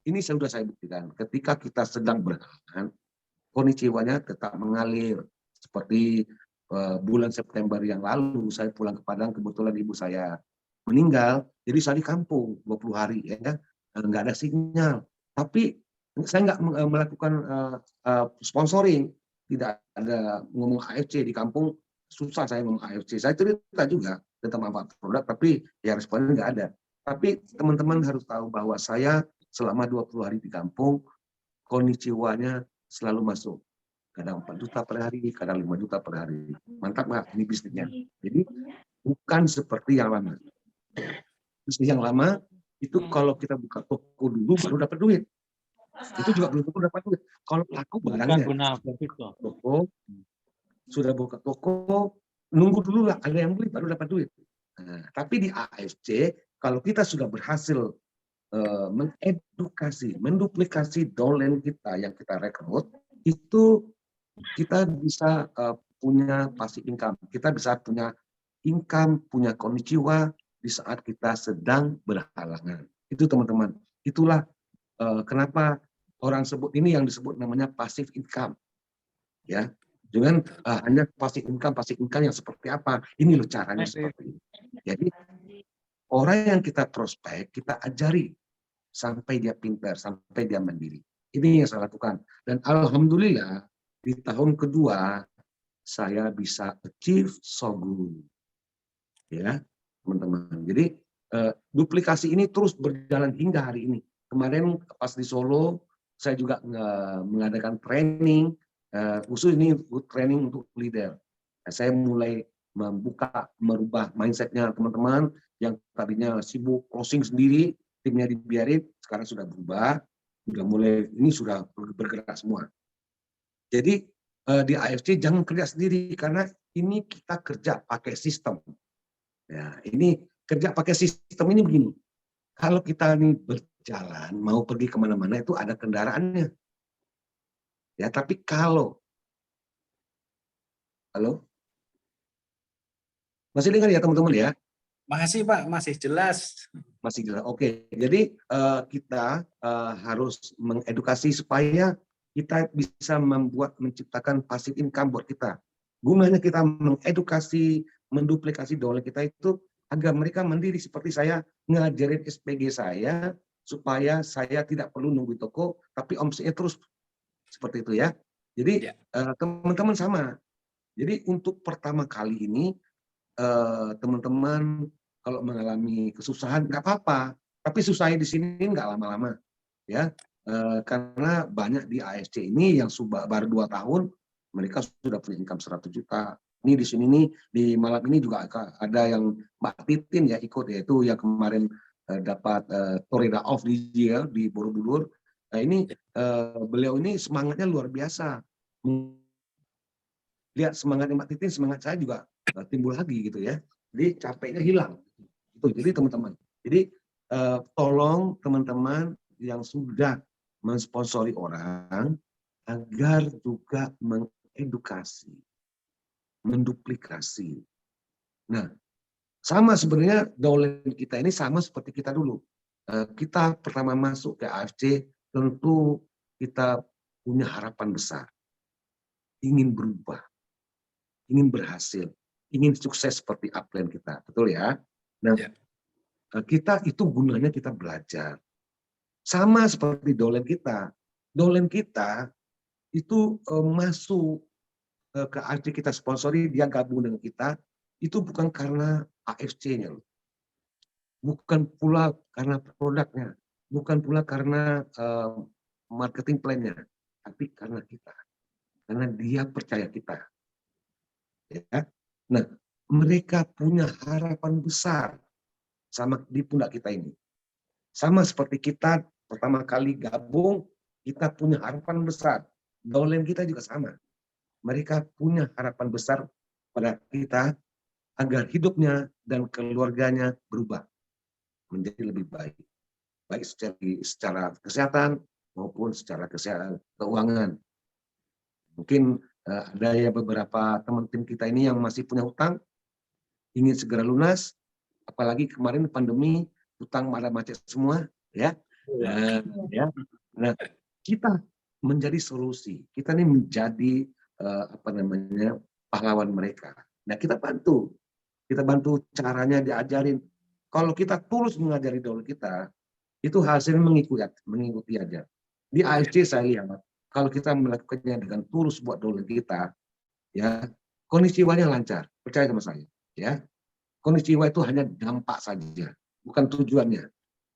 [SPEAKER 4] ini sudah saya buktikan. Ketika kita sedang berhalangan, konnichiwa-nya tetap mengalir. Seperti bulan September yang lalu, saya pulang ke Padang, kebetulan ibu saya meninggal, jadi saya di kampung 20 hari, ya, nggak ada sinyal. Tapi saya nggak melakukan sponsoring. Tidak ada ngomong AFC di kampung, susah saya ngomong AFC. Saya cerita juga tentang manfaat produk, tapi ya responnya nggak ada. Tapi teman-teman harus tahu bahwa saya selama 20 hari di kampung, konnichiwa-nya selalu masuk. Kadang 4 juta per hari, kadang 5 juta per hari. Mantap nggak ini bisnisnya? Jadi bukan seperti yang lama. Bisnis yang lama, itu kalau kita buka toko dulu baru dapat duit. Itu juga belum tentu dapat duit. Kalau laku barangnya, toko, sudah buka toko, nunggu dulu lah ada yang beli baru dapat duit. Nah, tapi di AFC, kalau kita sudah berhasil mengedukasi, menduplikasi dolen kita yang kita rekrut, itu kita bisa punya passive income. Kita bisa punya income, punya konnichiwa di saat kita sedang berhalangan. Itu teman-teman. Itulah kenapa orang sebut ini yang disebut namanya passive income, ya. Dengan hanya passive income yang seperti apa? Ini loh caranya seperti ini. Jadi orang yang kita prospek, kita ajari sampai dia pintar, sampai dia mandiri. Ini yang saya lakukan. Dan alhamdulillah di tahun kedua saya bisa achieve so good, ya teman-teman. Jadi duplikasi ini terus berjalan hingga hari ini. Kemarin pas di Solo, saya juga mengadakan training, khusus ini training untuk leader. Saya mulai merubah mindsetnya teman-teman yang tadinya sibuk closing sendiri, timnya dibiarin, sekarang sudah berubah, sudah mulai ini sudah bergerak semua. Jadi di AFC jangan kerja sendiri karena ini kita kerja pakai sistem. Ya, ini kerja pakai sistem ini begini. Kalau kita ini berjalan, mau pergi kemana-mana itu ada kendaraannya. Ya, tapi halo, masih dengar ya teman-teman ya?
[SPEAKER 3] Masih Pak, masih jelas.
[SPEAKER 4] Masih jelas. Oke, jadi kita harus mengedukasi supaya kita bisa menciptakan passive income buat kita. Gunanya kita mengedukasi, menduplikasi dolar kita itu agar mereka mandiri seperti saya ngajarin SPG saya supaya saya tidak perlu nunggu toko tapi omsetnya terus seperti itu ya. Jadi teman-teman sama. Jadi untuk pertama kali ini teman-teman kalau mengalami kesusahan nggak apa-apa, tapi susahnya di sini nggak lama-lama ya. Karena banyak di AFC ini yang baru 2 tahun mereka sudah punya income 100 juta. Ini di sini nih di malam ini juga ada yang Mbak Titin ya ikut, yaitu yang kemarin dapat Torida Off di Borobudur. Nah ini beliau ini semangatnya luar biasa. Lihat semangatnya Mbak Titin, semangat saya juga timbul lagi gitu ya. Jadi capeknya hilang. Itu jadi teman-teman. Jadi tolong teman-teman yang sudah mensponsori orang agar juga mengedukasi. menduplikasi. Nah, sama sebenarnya downline kita ini sama seperti kita dulu. Kita pertama masuk ke AFC, tentu kita punya harapan besar, ingin berubah, ingin berhasil, ingin sukses seperti upline kita, betul ya? Nah,
[SPEAKER 3] Ya.
[SPEAKER 4] kita itu gunanya kita belajar. Sama seperti downline kita. Downline kita itu masuk ke AFC, kita sponsori, dia gabung dengan kita, itu bukan karena AFC-nya, bukan pula karena produknya, bukan pula karena marketing plan-nya, tapi karena kita, karena dia percaya kita. Ya. Nah, mereka punya harapan besar sama di pundak kita ini. Sama seperti kita pertama kali gabung, kita punya harapan besar. Downline kita juga sama. Mereka punya harapan besar pada kita agar hidupnya dan keluarganya berubah menjadi lebih baik. Baik secara kesehatan maupun secara keuangan. Mungkin ada ya beberapa teman tim kita ini yang masih punya hutang, ingin segera lunas, apalagi kemarin pandemi, hutang pada macet semua, ya. Ya. Nah, kita menjadi solusi, kita ini menjadi pahlawan mereka. Nah, kita bantu caranya diajarin. Kalau kita tulus mengajari downline kita, itu hasilnya mengikuti aja. Di AFC saya lihat, kalau kita melakukannya dengan tulus buat downline kita, ya kondisi jiwanya lancar, percaya sama saya, ya. Kondisi jiwa itu hanya dampak saja, bukan tujuannya.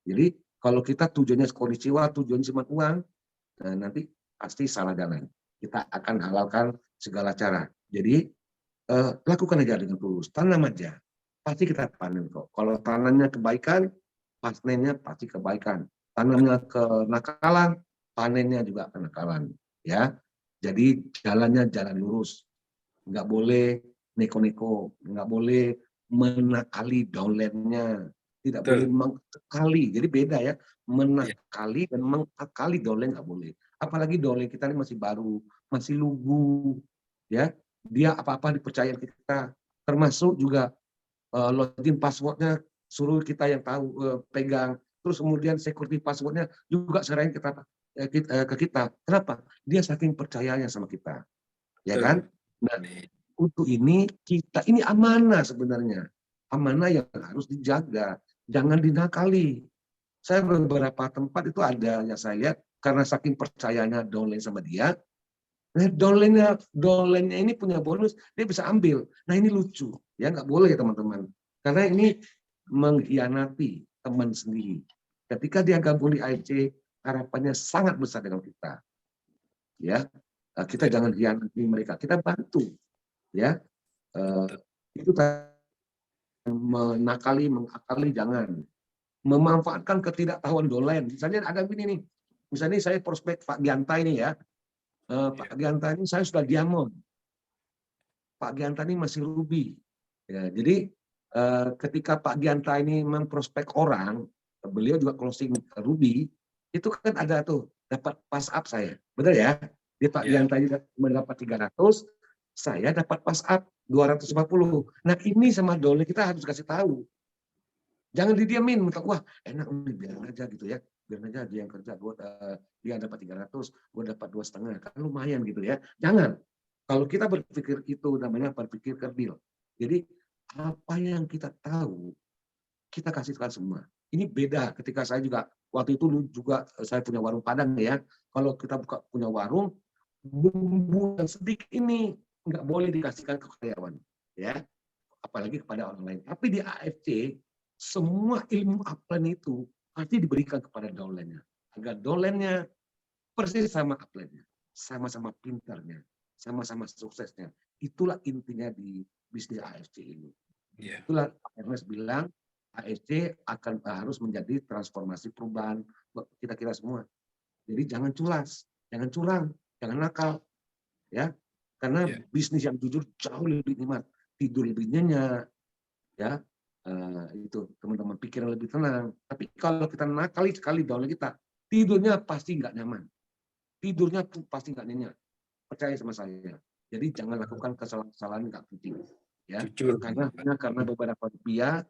[SPEAKER 4] Jadi kalau kita tujuannya kondisi jiwa, tujuannya cuma uang, nanti pasti salah jalan. Kita akan halalkan segala cara. Jadi lakukan aja dengan tulus, tanam aja, pasti kita panen kok. Kalau tanamnya kebaikan, panennya pasti kebaikan. Tanamnya kenakalan, panennya juga kenakalan. Ya, jadi jalannya jalan lurus, nggak boleh neko-neko, nggak boleh menakali downline-nya, tidak boleh mengakali. Jadi beda ya, menakali dan mengakali downline nggak boleh. Apalagi downline kita ini masih baru, masih lugu, ya. Dia apa-apa dipercaya kita, termasuk juga login passwordnya suruh kita yang tahu pegang, terus kemudian security passwordnya juga serahin ke kita. Kenapa? Dia saking percayanya sama kita, ya kan? Nah, untuk ini kita ini amanah sebenarnya, amanah yang harus dijaga, jangan dinakali. Saya beberapa tempat itu ada yang saya lihat karena saking percayanya downline sama dia. Nah, downline-nya ini punya bonus, dia bisa ambil. Nah, ini lucu, ya nggak boleh ya teman-teman. Karena ini mengkhianati teman sendiri. Ketika dia gabung di AFC, harapannya sangat besar dengan kita. Ya, kita jangan khianati mereka, kita bantu. Ya, itu mengakali jangan. Memanfaatkan ketidaktahuan downline. Misalnya ada begini nih, misalnya saya prospek Pak Gianta ini ya. Pak Gianta ini saya sudah diamond. Pak Gianta ini masih ruby. Ya, jadi ketika Pak Gianta ini memprospek orang, beliau juga closing ruby, itu kan ada tuh dapat pass up saya. Betul ya? Di Pak Gianta ini mendapat 300, saya dapat pass up 250. Nah, ini sama downline kita harus kasih tahu. Jangan didiamin, wah enak nih, biarin aja gitu ya. Biarin aja dia yang kerja, dia dapat 300, gue dapat 2,5, kan lumayan gitu ya. Jangan. Kalau kita berpikir itu namanya berpikir kerdil. Jadi apa yang kita tahu, kita kasihkan semua. Ini beda ketika saya juga, waktu itu juga saya punya warung Padang ya. Kalau kita punya warung, bumbu yang sedikit ini nggak boleh dikasihkan ke karyawan. Ya, apalagi kepada orang lain. Tapi di AFC, semua ilmu upline itu pasti diberikan kepada downline-nya. Agar downline-nya persis sama upline-nya. Sama-sama pintarnya. Sama-sama suksesnya. Itulah intinya di bisnis AFC ini. Itulah Ernest bilang, AFC akan harus menjadi transformasi perubahan buat kita semua. Jadi jangan culas, jangan curang, jangan nakal. Ya, karena bisnis yang jujur jauh lebih nikmat. Tidur lebih nyenyak. Ya, itu teman-teman pikiran lebih tenang. Tapi kalau kita nakali sekali downline kita, tidurnya pasti nggak nyaman, tidurnya tuh pasti nggak nyenyak. Percaya sama saya. Jadi jangan lakukan kesalahan-kesalahan nggak penting. Ya,
[SPEAKER 3] Jujur.
[SPEAKER 4] karena beberapa rupiah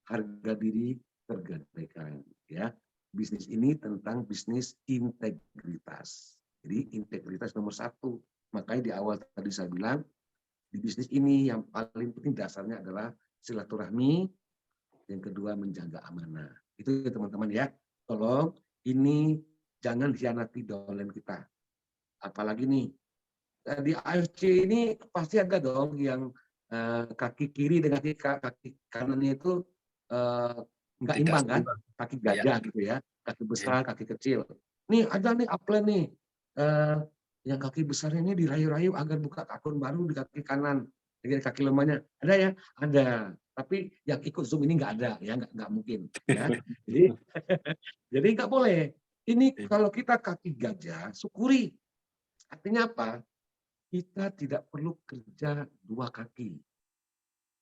[SPEAKER 4] harga diri tergadaikan. Ya, bisnis ini tentang bisnis integritas. Jadi integritas nomor satu. Makanya di awal tadi saya bilang di bisnis ini yang paling penting dasarnya adalah silaturahmi, yang kedua menjaga amanah. Itu ya teman-teman ya. Tolong ini jangan hianati dolen kita. Apalagi nih di AFC ini pasti ada dong yang kaki kiri dengan kaki kanannya itu nggak
[SPEAKER 3] Tidak
[SPEAKER 4] imbang kan,
[SPEAKER 3] seimbang.
[SPEAKER 4] kaki
[SPEAKER 3] Ya.
[SPEAKER 4] gajah gitu ya, kaki
[SPEAKER 3] Ya.
[SPEAKER 4] besar, kaki kecil. Nih ada nih upline nih, yang kaki besarnya ini dirayu-rayu agar buka akun baru di kaki kanan, dengan kaki lemahnya. Ada ya, ada. Tapi yang ikut Zoom ini nggak ada ya, nggak mungkin ya. Jadi jadi nggak boleh. Ini kalau kita kaki gajah, syukuri. Artinya apa? Kita tidak perlu kerja dua kaki,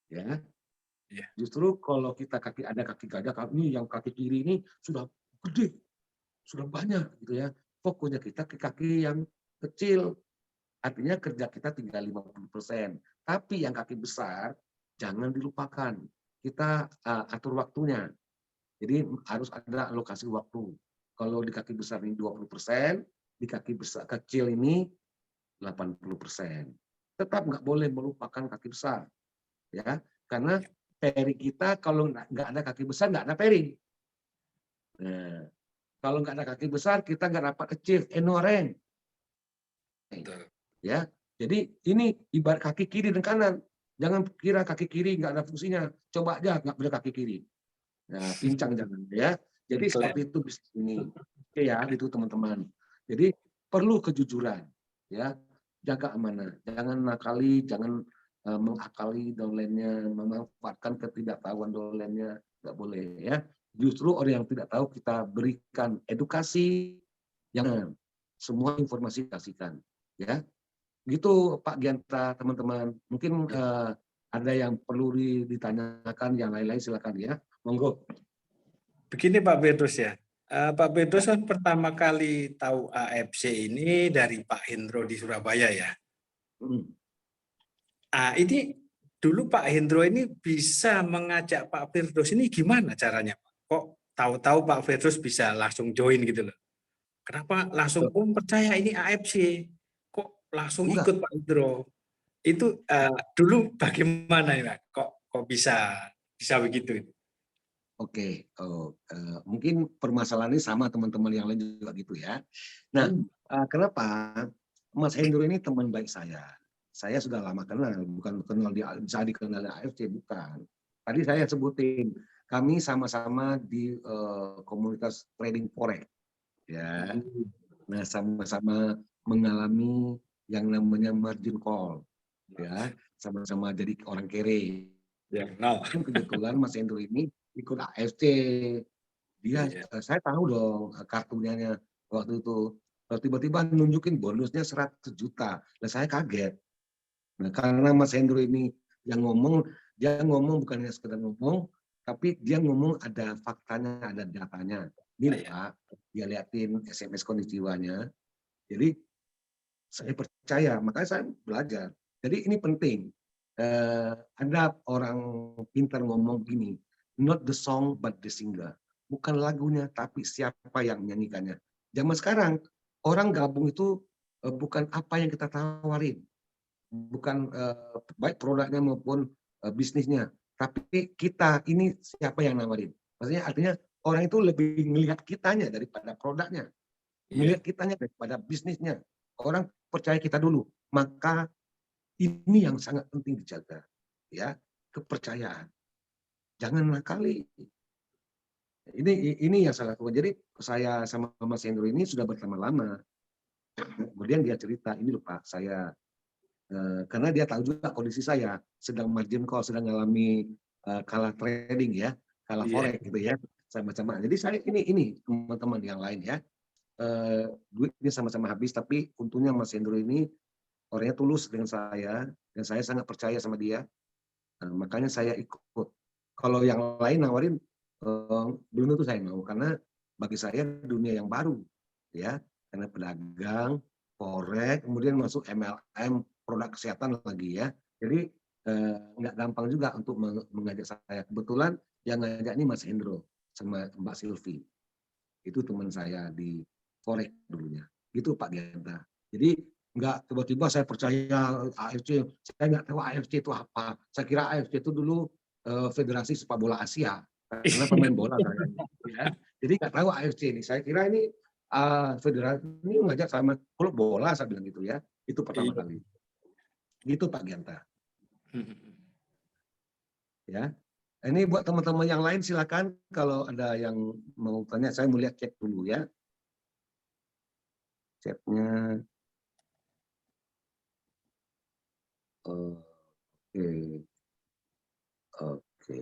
[SPEAKER 4] ya.
[SPEAKER 3] Ya.
[SPEAKER 4] Justru kalau kita ada kaki gajah, ini yang kaki kiri ini sudah gede, sudah banyak, gitu ya. Fokusnya kita ke kaki yang kecil, artinya kerja kita tinggal 50%. Tapi yang kaki besar jangan dilupakan. Kita atur waktunya. Jadi harus ada alokasi waktu. Kalau di kaki besar ini 20%, di kaki besar kecil ini 80%. Tetap nggak boleh melupakan kaki besar, ya, karena pairing kita kalau nggak ada kaki besar nggak ada pairing. Nah, kalau nggak ada kaki besar kita nggak dapat kecil, enoreng, ya. Jadi ini ibarat kaki kiri dan kanan. Jangan kira kaki kiri nggak ada fungsinya. Coba aja nggak boleh kaki kiri. Nah, pincang jangan ya. Jadi seperti itu bisnis ini. Oke ya, itu teman-teman. Jadi perlu kejujuran, ya. Jaga amanah, jangan nakali, jangan mengakali dolennya, memanfaatkan ketidaktahuan dolennya, nggak boleh ya. Justru orang yang tidak tahu kita berikan edukasi, jangan semua informasi kasihkan, ya. Gitu Pak Gianta, teman-teman. Mungkin ada yang perlu ditanyakan, yang lain-lain silakan ya, monggo.
[SPEAKER 3] Begini Pak Petrus ya. Pak Petrus kan pertama kali tahu AFC ini dari Pak Hendro di Surabaya ya. Ini dulu Pak Hendro ini bisa mengajak Pak Firdaus ini gimana caranya Pak? Kok tahu-tahu Pak Firdaus bisa langsung join gitu loh. Kenapa langsung percaya ini AFC? Kok langsung
[SPEAKER 4] Enggak.
[SPEAKER 3] ikut Pak Hendro? Itu dulu bagaimana ya? Kok bisa begitu?
[SPEAKER 4] Oke, mungkin permasalahan ini sama teman-teman yang lain juga gitu ya. Nah, kenapa Mas Hendro ini teman baik saya? Saya sudah lama kenal, bukan kenal bisa dikenal di AFC, bukan. Tadi saya sebutin, kami sama-sama di komunitas trading forex, ya. Nah, sama-sama mengalami yang namanya margin call, ya. Sama-sama jadi orang kere.
[SPEAKER 3] Ya, kenal.
[SPEAKER 4] Kebetulan Mas Hendro ini ikut AFC. Dia, saya tahu dong kartunya waktu itu. Tiba-tiba nunjukin bonusnya 100 juta. Nah, saya kaget. Nah, karena Mas Hendro ini yang ngomong, dia ngomong bukan hanya sekedar ngomong, tapi dia ngomong ada faktanya, ada datanya. Ini Pak, dia liatin SMS kondisi jiwanya. Jadi saya percaya, makanya saya belajar. Jadi ini penting. Ada orang pintar ngomong gini, not the song but the singer. Bukan lagunya, tapi siapa yang menyanyikannya. Zaman sekarang, orang gabung itu bukan apa yang kita tawarin. Bukan baik produknya maupun bisnisnya. Tapi kita, ini siapa yang nawarin. Maksudnya artinya orang itu lebih melihat kitanya daripada produknya. Melihat kitanya daripada bisnisnya. Orang percaya kita dulu. Maka ini yang sangat penting dijaga. Ya, kepercayaan. Jangan nakali. Ini yang saya lakukan. Jadi saya sama Mas Hendro ini sudah berteman lama. Kemudian dia cerita, ini loh Pak, saya karena dia tahu juga kondisi saya sedang margin call, sedang mengalami kalah trading ya, kalah forex gitu ya, sama-sama. Jadi saya ini teman-teman yang lain ya, duitnya sama-sama habis, tapi untungnya Mas Hendro ini orangnya tulus dengan saya, dan saya sangat percaya sama dia. Makanya saya ikut. Kalau yang lain nawarin belum tentu saya mau, karena bagi saya dunia yang baru ya, karena pedagang forex kemudian masuk MLM produk kesehatan lagi ya. Jadi nggak gampang juga untuk mengajak saya. Kebetulan yang ngajak ini Mas Hendro sama Mbak Silvi. Itu teman saya di Korek dulunya. Gitu Pak Genta. Jadi nggak tiba-tiba saya percaya AFC, saya nggak tahu AFC itu apa. Saya kira AFC itu dulu Federasi Sepak Bola Asia. Karena pemain bola saya. Ya. Jadi nggak tahu AFC ini. Saya kira ini federasi ini ngajak sama klub bola, saya bilang gitu ya. Itu pertama kali. Gitu Pak Genta. Ya. Ini buat teman-teman yang lain silakan kalau ada yang mau tanya, saya mau lihat chat dulu ya. Chatnya. Oke. Oke.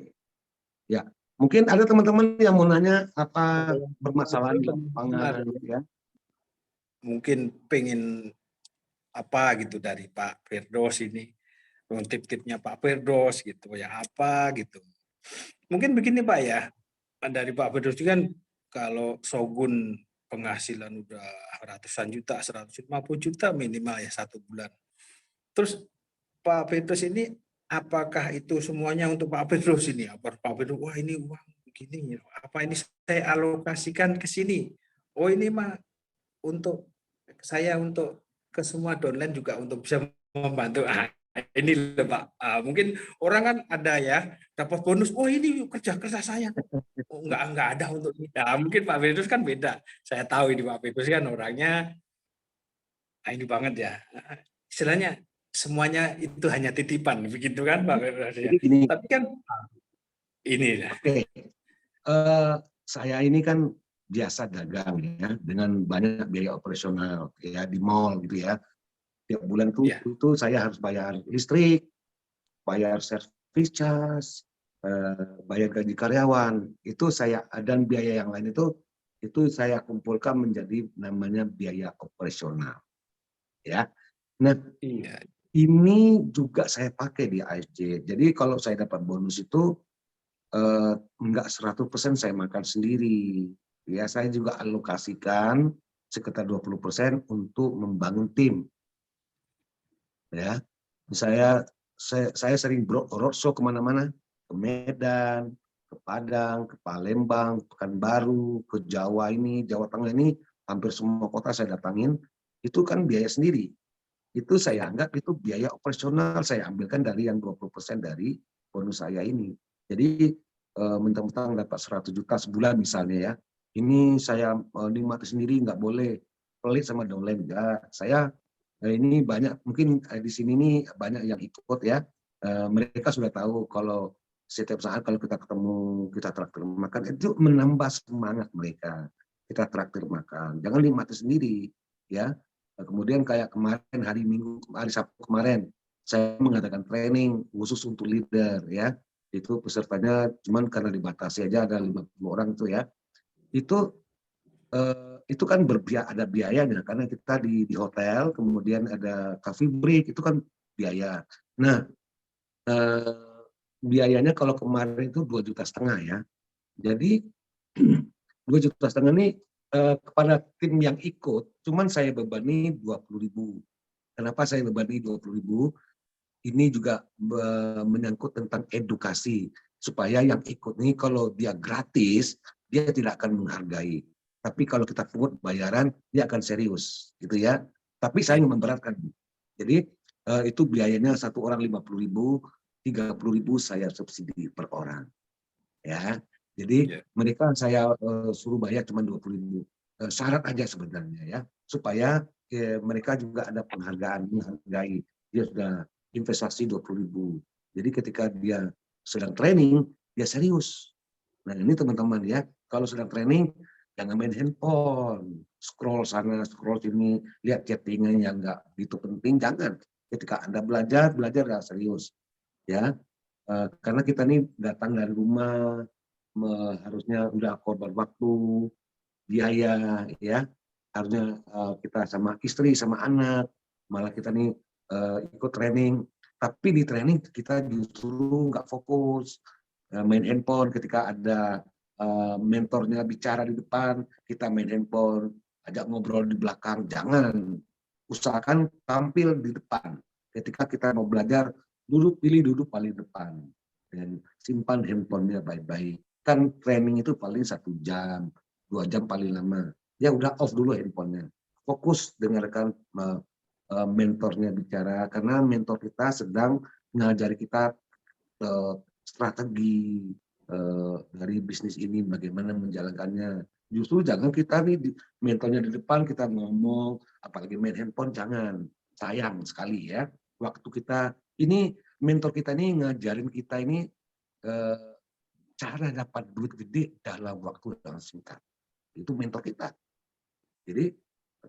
[SPEAKER 4] Ya, mungkin ada teman-teman yang mau nanya apa permasalahan di lapangan ya.
[SPEAKER 3] Mungkin pengen apa gitu dari Pak Firdaus ini, tip-tipnya Pak Firdaus gitu ya, apa gitu. Mungkin begini Pak ya, dari Pak Firdaus itu kan kalau Shogun penghasilan udah ratusan juta, 150 juta minimal ya 1 bulan. Terus Pak Firdaus ini apakah itu semuanya untuk Pak Firdaus ini? Apa Pak Firdaus, wah ini uang begini, apa ini saya alokasikan ke sini? Oh ini mah untuk saya untuk ke semua downline juga untuk bisa membantu. Ini loh Pak. Mungkin orang kan ada ya dapat bonus. Oh ini kerja saya. Oh, enggak ada untuk kita. Mungkin Pak Firdaus kan beda. Saya tahu ini Pak Firdaus kan orangnya ini banget ya. Istilahnya semuanya itu hanya titipan begitu kan Pak Firdaus ya.
[SPEAKER 4] Jadi gini,
[SPEAKER 3] Tapi kan ini ya.
[SPEAKER 4] oke. Saya ini kan biasa dagang ya dengan banyak biaya operasional ya di mall gitu ya. Tiap bulan itu saya harus bayar listrik, bayar service charge, bayar gaji karyawan. Itu saya dan biaya yang lain itu saya kumpulkan menjadi namanya biaya operasional. Ya. Nah, ini juga saya pakai di AFC. Jadi kalau saya dapat bonus itu enggak 100% saya makan sendiri. Ya, saya juga alokasikan sekitar 20% untuk membangun tim. Ya, saya sering roadshow kemana-mana, ke Medan, ke Padang, ke Palembang, Pekanbaru, ke Jawa ini, Jawa Tengah ini, hampir semua kota saya datangin. Itu kan biaya sendiri. Itu saya anggap itu biaya operasional, saya ambilkan dari yang 20% dari bonus saya ini. Jadi mentang-mentang dapat 100 juta sebulan misalnya ya, ini saya nikmati sendiri, nggak boleh pelit sama downline enggak. Saya ini banyak mungkin di sini nih banyak yang ikut ya. Mereka sudah tahu kalau setiap saat kalau kita ketemu kita traktir makan itu menambah semangat mereka. Kita traktir makan, jangan nikmati sendiri ya. Kemudian kayak kemarin hari Sabtu kemarin saya mengadakan training khusus untuk leader ya. Itu pesertanya cuman karena dibatasi aja ada 50 orang itu ya. Itu kan ada biayanya karena kita di hotel, kemudian ada coffee break, itu kan biaya. Nah, biayanya kalau kemarin itu 2,5 juta ya. Jadi 2,5 juta ini kepada tim yang ikut, cuman saya bebani 20.000. Kenapa saya bebani 20.000? Ini juga menyangkut tentang edukasi supaya yang ikut ini kalau dia gratis dia tidak akan menghargai. Tapi kalau kita pungut bayaran, dia akan serius, gitu ya. Tapi saya memberatkan. Jadi itu biayanya satu orang 50.000, 30.000 saya subsidi per orang, ya. Jadi mereka saya suruh bayar cuma 20.000. Syarat aja sebenarnya ya, supaya mereka juga ada penghargaan, menghargai. Dia sudah investasi 20.000. Jadi ketika dia sedang training, dia serius. Nah ini teman-teman ya, kalau sedang training jangan main handphone, scroll sana, scroll sini, lihat chattingan yang nggak itu penting, jangan. Ketika Anda belajar ya serius, ya. Karena kita nih datang dari rumah, harusnya udah korban waktu, biaya, ya. Harusnya kita sama istri, sama anak, malah kita nih ikut training, tapi di training kita justru nggak fokus, main handphone ketika ada mentornya bicara di depan, kita main handphone, ajak ngobrol di belakang, jangan. Usahakan tampil di depan. Ketika kita mau belajar, pilih duduk paling depan dan simpan handphonenya baik-baik. Kan training itu paling 1 jam, 2 jam paling lama. Ya udah off dulu handphonenya. Fokus dengarkan mentornya bicara, karena mentor kita sedang mengajari kita strategi dari bisnis ini, bagaimana menjalankannya. Justru jangan kita nih mentornya di depan kita ngomong, apalagi main handphone, jangan. Sayang sekali ya. Waktu kita ini, mentor kita ini ngajarin kita ini cara dapat duit gede dalam waktu yang singkat. Itu mentor kita. Jadi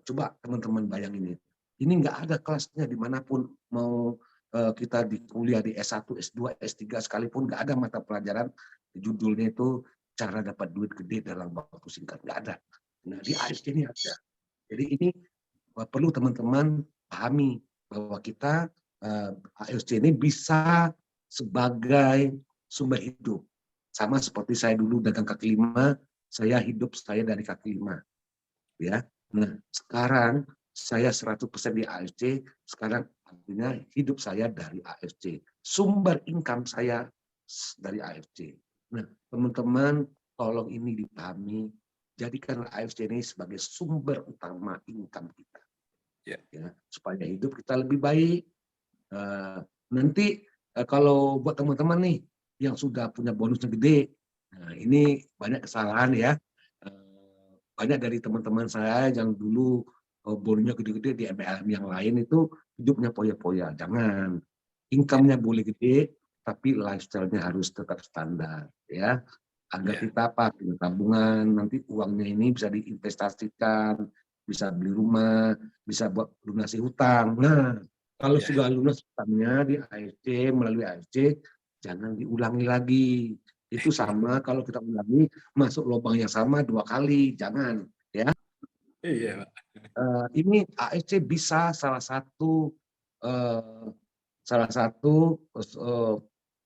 [SPEAKER 4] coba teman-teman bayangin ini nggak ada kelasnya dimanapun, mau kita di kuliah di S1, S2, S3 sekalipun nggak ada mata pelajaran judulnya itu cara dapat duit gede dalam waktu singkat, nggak ada. Nah di AFC ini ada. Jadi ini perlu teman-teman pahami bahwa kita AFC ini bisa sebagai sumber hidup. Sama seperti saya dulu dagang kaki lima, saya hidup saya dari kaki lima. Ya. Nah, sekarang saya 100% di AFC, sekarang artinya hidup saya dari AFC. Sumber income saya dari AFC. Nah, teman-teman, tolong ini dipahami, jadikan AFC ini sebagai sumber utama income kita. Ya, supaya hidup kita lebih baik. Nanti kalau buat teman-teman nih, yang sudah punya bonusnya gede, nah ini banyak kesalahan ya. Banyak dari teman-teman saya yang dulu bonusnya gede-gede di MLM yang lain itu hidupnya poya-poya. Jangan. Income-nya boleh gede, tapi lifestyle-nya harus tetap standar. Ya. Agar kita apa? Punya tabungan, nanti uangnya ini bisa diinvestasikan, bisa beli rumah, bisa buat lunasi hutang. Nah, kalau sudah lunas hutangnya di AFC, melalui AFC, jangan diulangi lagi. Itu sama kalau kita ulangi masuk lubang yang sama 2 kali, jangan ya.
[SPEAKER 3] Iya, Pak.
[SPEAKER 4] Ini AFC bisa salah satu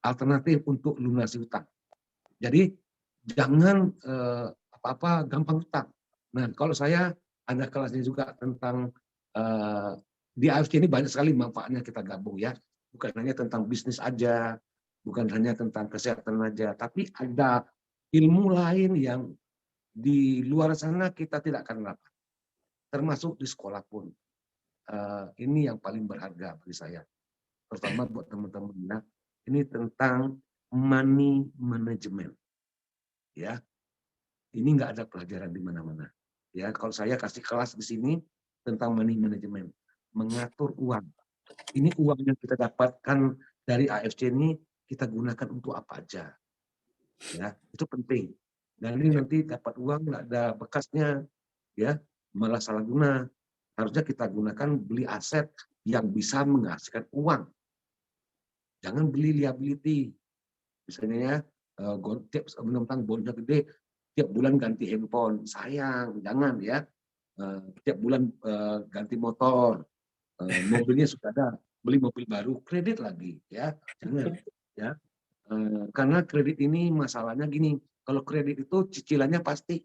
[SPEAKER 4] alternatif untuk lunasi hutang. Jadi jangan apa-apa gampang hutang. Nah kalau saya ada kelasnya juga tentang di AFC ini banyak sekali manfaatnya kita gabung ya. Bukan hanya tentang bisnis aja, bukan hanya tentang kesehatan aja, tapi ada ilmu lain yang di luar sana kita tidak akan dapat. Termasuk di sekolah pun. Ini yang paling berharga bagi saya. Terutama buat teman-teman ya. Ini tentang money management. Ya. Ini nggak ada pelajaran di mana-mana. Ya, kalau saya kasih kelas di sini tentang money management, mengatur uang. Ini uang yang kita dapatkan dari AFC ini kita gunakan untuk apa aja. Ya, itu penting. Dan ini nanti dapat uang nggak ada bekasnya, ya, malah salah guna. Harusnya kita gunakan beli aset yang bisa menghasilkan uang. Jangan beli liability. Misalnya ya, tiap tentang bonusnya gede, tiap bulan ganti handphone. Sayang, jangan ya. Tiap bulan ganti motor. Mobilnya sudah ada, beli mobil baru, kredit lagi, ya. Jangan, ya. Karena kredit ini masalahnya gini, kalau kredit itu cicilannya pasti,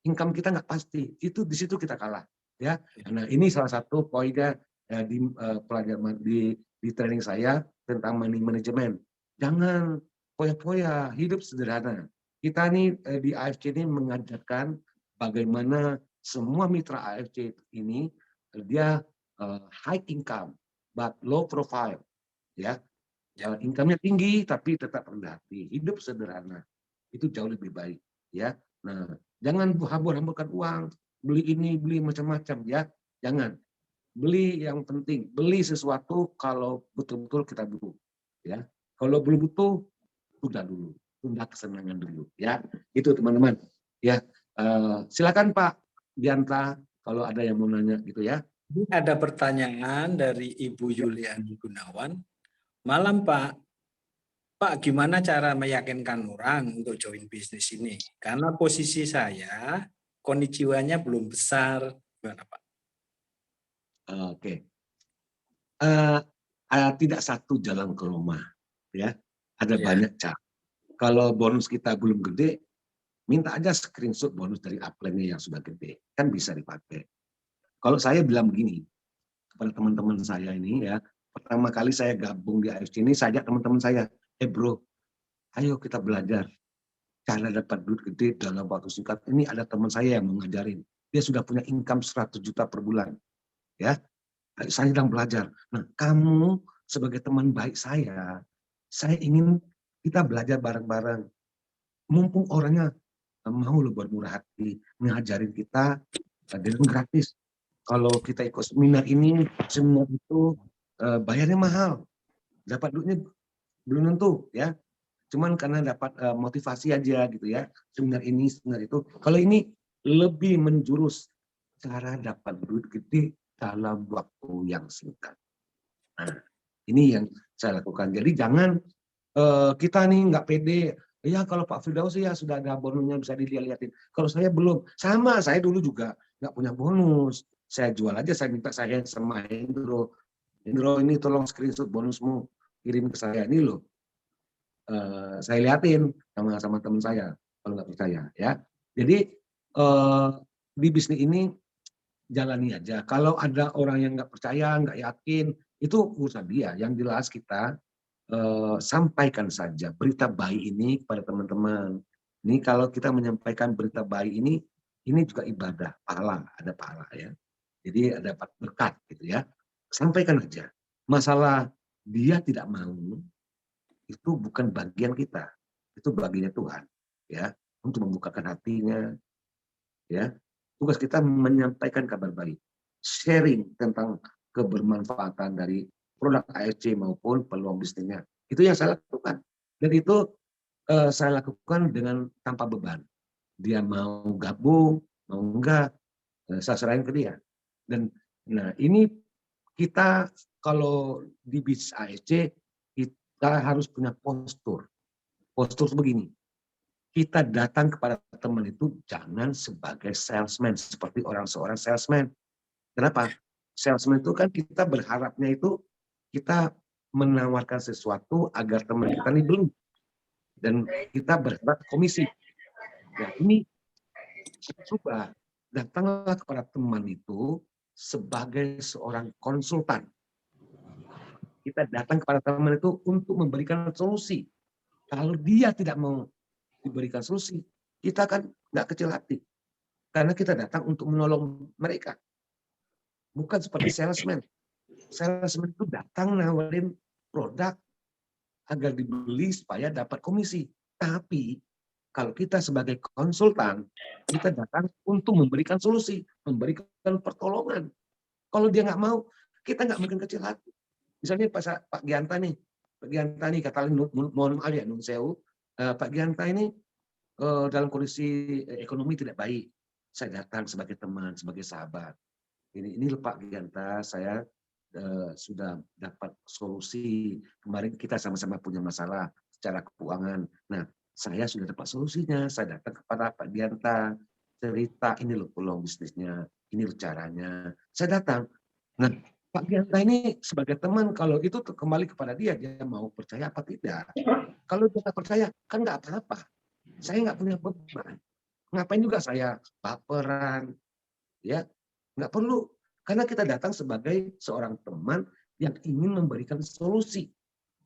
[SPEAKER 4] income kita nggak pasti, itu di situ kita kalah, ya. Nah ini salah satu poinnya di pelajaran di training saya tentang money management. Jangan poya-poya, hidup sederhana. Kita nih di AFC ini mengajarkan bagaimana semua mitra AFC ini dia high income but low profile, ya. Income-nya tinggi tapi tetap rendah hati, hidup sederhana. Itu jauh lebih baik, ya. Nah, jangan hambur-hamburkan uang, beli ini, beli macam-macam, ya. Jangan. Beli yang penting, beli sesuatu kalau betul-betul kita butuh, ya. Kalau belum butuh, tunda dulu, tunda kesenangan dulu, ya. Itu teman-teman, ya. Silakan Pak Dianta kalau ada yang mau nanya gitu ya.
[SPEAKER 3] Ada pertanyaan dari Ibu Yuliani Gunawan. Malam Pak, Pak gimana cara meyakinkan orang untuk join bisnis ini? Karena posisi saya, kondisi jiwanya belum besar. Gimana Pak?
[SPEAKER 4] Oke. Tidak satu jalan ke rumah, ya. Ada banyak cara. Kalau bonus kita belum gede, minta aja screenshot bonus dari upline-nya yang sudah gede, kan bisa dipakai. Kalau saya bilang begini kepada teman-teman saya ini ya, pertama kali saya gabung di AFC ini, saya ajak teman-teman saya, bro, ayo kita belajar cara dapat duit gede dalam waktu singkat. Ini ada teman saya yang mengajarin, dia sudah punya income 100 juta per bulan, ya. Saya sedang belajar. Nah, kamu sebagai teman baik saya ingin kita belajar bareng-bareng. Mumpung orangnya mau loh bermurah hati, ngajarin kita dengan gratis. Kalau kita ikut seminar ini, seminar itu bayarnya mahal, dapat duitnya belum tentu, ya. Cuman karena dapat motivasi aja gitu ya, seminar ini, seminar itu. Kalau ini lebih menjurus cara dapat duit gede dalam waktu yang singkat. Nah, ini yang saya lakukan. Jadi jangan kita nih nggak pede. Ya kalau Pak Firdaus ya sudah ada bonusnya bisa dilihat-lihatin. Kalau saya belum, sama saya dulu juga nggak punya bonus. Saya jual aja, saya minta saya sama Indro. Indro ini tolong screenshot bonusmu, kirim ke saya ini loh. Saya liatin sama teman saya kalau nggak percaya ya. Jadi di bisnis ini jalani aja. Kalau ada orang yang nggak percaya, nggak yakin, itu urusan dia. Yang jelas kita sampaikan saja berita baik ini kepada teman-teman. Ini kalau kita menyampaikan berita baik ini juga ibadah, pahala, ada pahala ya. Jadi ada dapat berkat gitu ya. Sampaikan aja. Masalah dia tidak mau itu bukan bagian kita, itu bagiannya Tuhan, ya, untuk membukakan hatinya, ya. Tugas kita menyampaikan kabar baik, sharing tentang kebermanfaatan dari produk AFC maupun peluang bisnisnya. Itu yang saya lakukan, dan itu saya lakukan dengan tanpa beban. Dia mau gabung, mau enggak, saya serahin ke dia. Dan nah ini kita kalau di bisnis AFC kita harus punya postur. Postur begini, kita datang kepada teman itu jangan sebagai salesman, seperti seorang salesman. Kenapa? Salesman itu kan kita berharapnya itu kita menawarkan sesuatu agar teman kita ini beli. Dan kita berharap komisi. Ya, ini coba datanglah kepada teman itu sebagai seorang konsultan. Kita datang kepada teman itu untuk memberikan solusi. Kalau dia tidak mau diberikan solusi, kita kan nggak kecil hati. Karena kita datang untuk menolong mereka. Bukan seperti salesman. Salesman itu datang nawarin produk agar dibeli supaya dapat komisi. Tapi kalau kita sebagai konsultan, kita datang untuk memberikan solusi, memberikan pertolongan. Kalau dia nggak mau, kita nggak mungkin kecil hati. Misalnya Pak Gianta nih, kata mohon maaf ya, Nun Sewu, Pak Gianta ini dalam kondisi ekonomi tidak baik. Saya datang sebagai teman, sebagai sahabat. Ini Pak Gianta, saya sudah dapat solusi. Kemarin kita sama-sama punya masalah secara keuangan. Nah, saya sudah dapat solusinya. Saya datang kepada Pak Gianta, cerita ini loh peluang bisnisnya, ini loh caranya. Saya datang. Nah, Pak Gianta ini sebagai teman, kalau itu kembali kepada dia mau percaya apa tidak. Kalau dia nggak percaya, kan nggak apa-apa. Saya nggak punya beban. Ngapain juga saya baperan, ya nggak perlu. Karena kita datang sebagai seorang teman yang ingin memberikan solusi,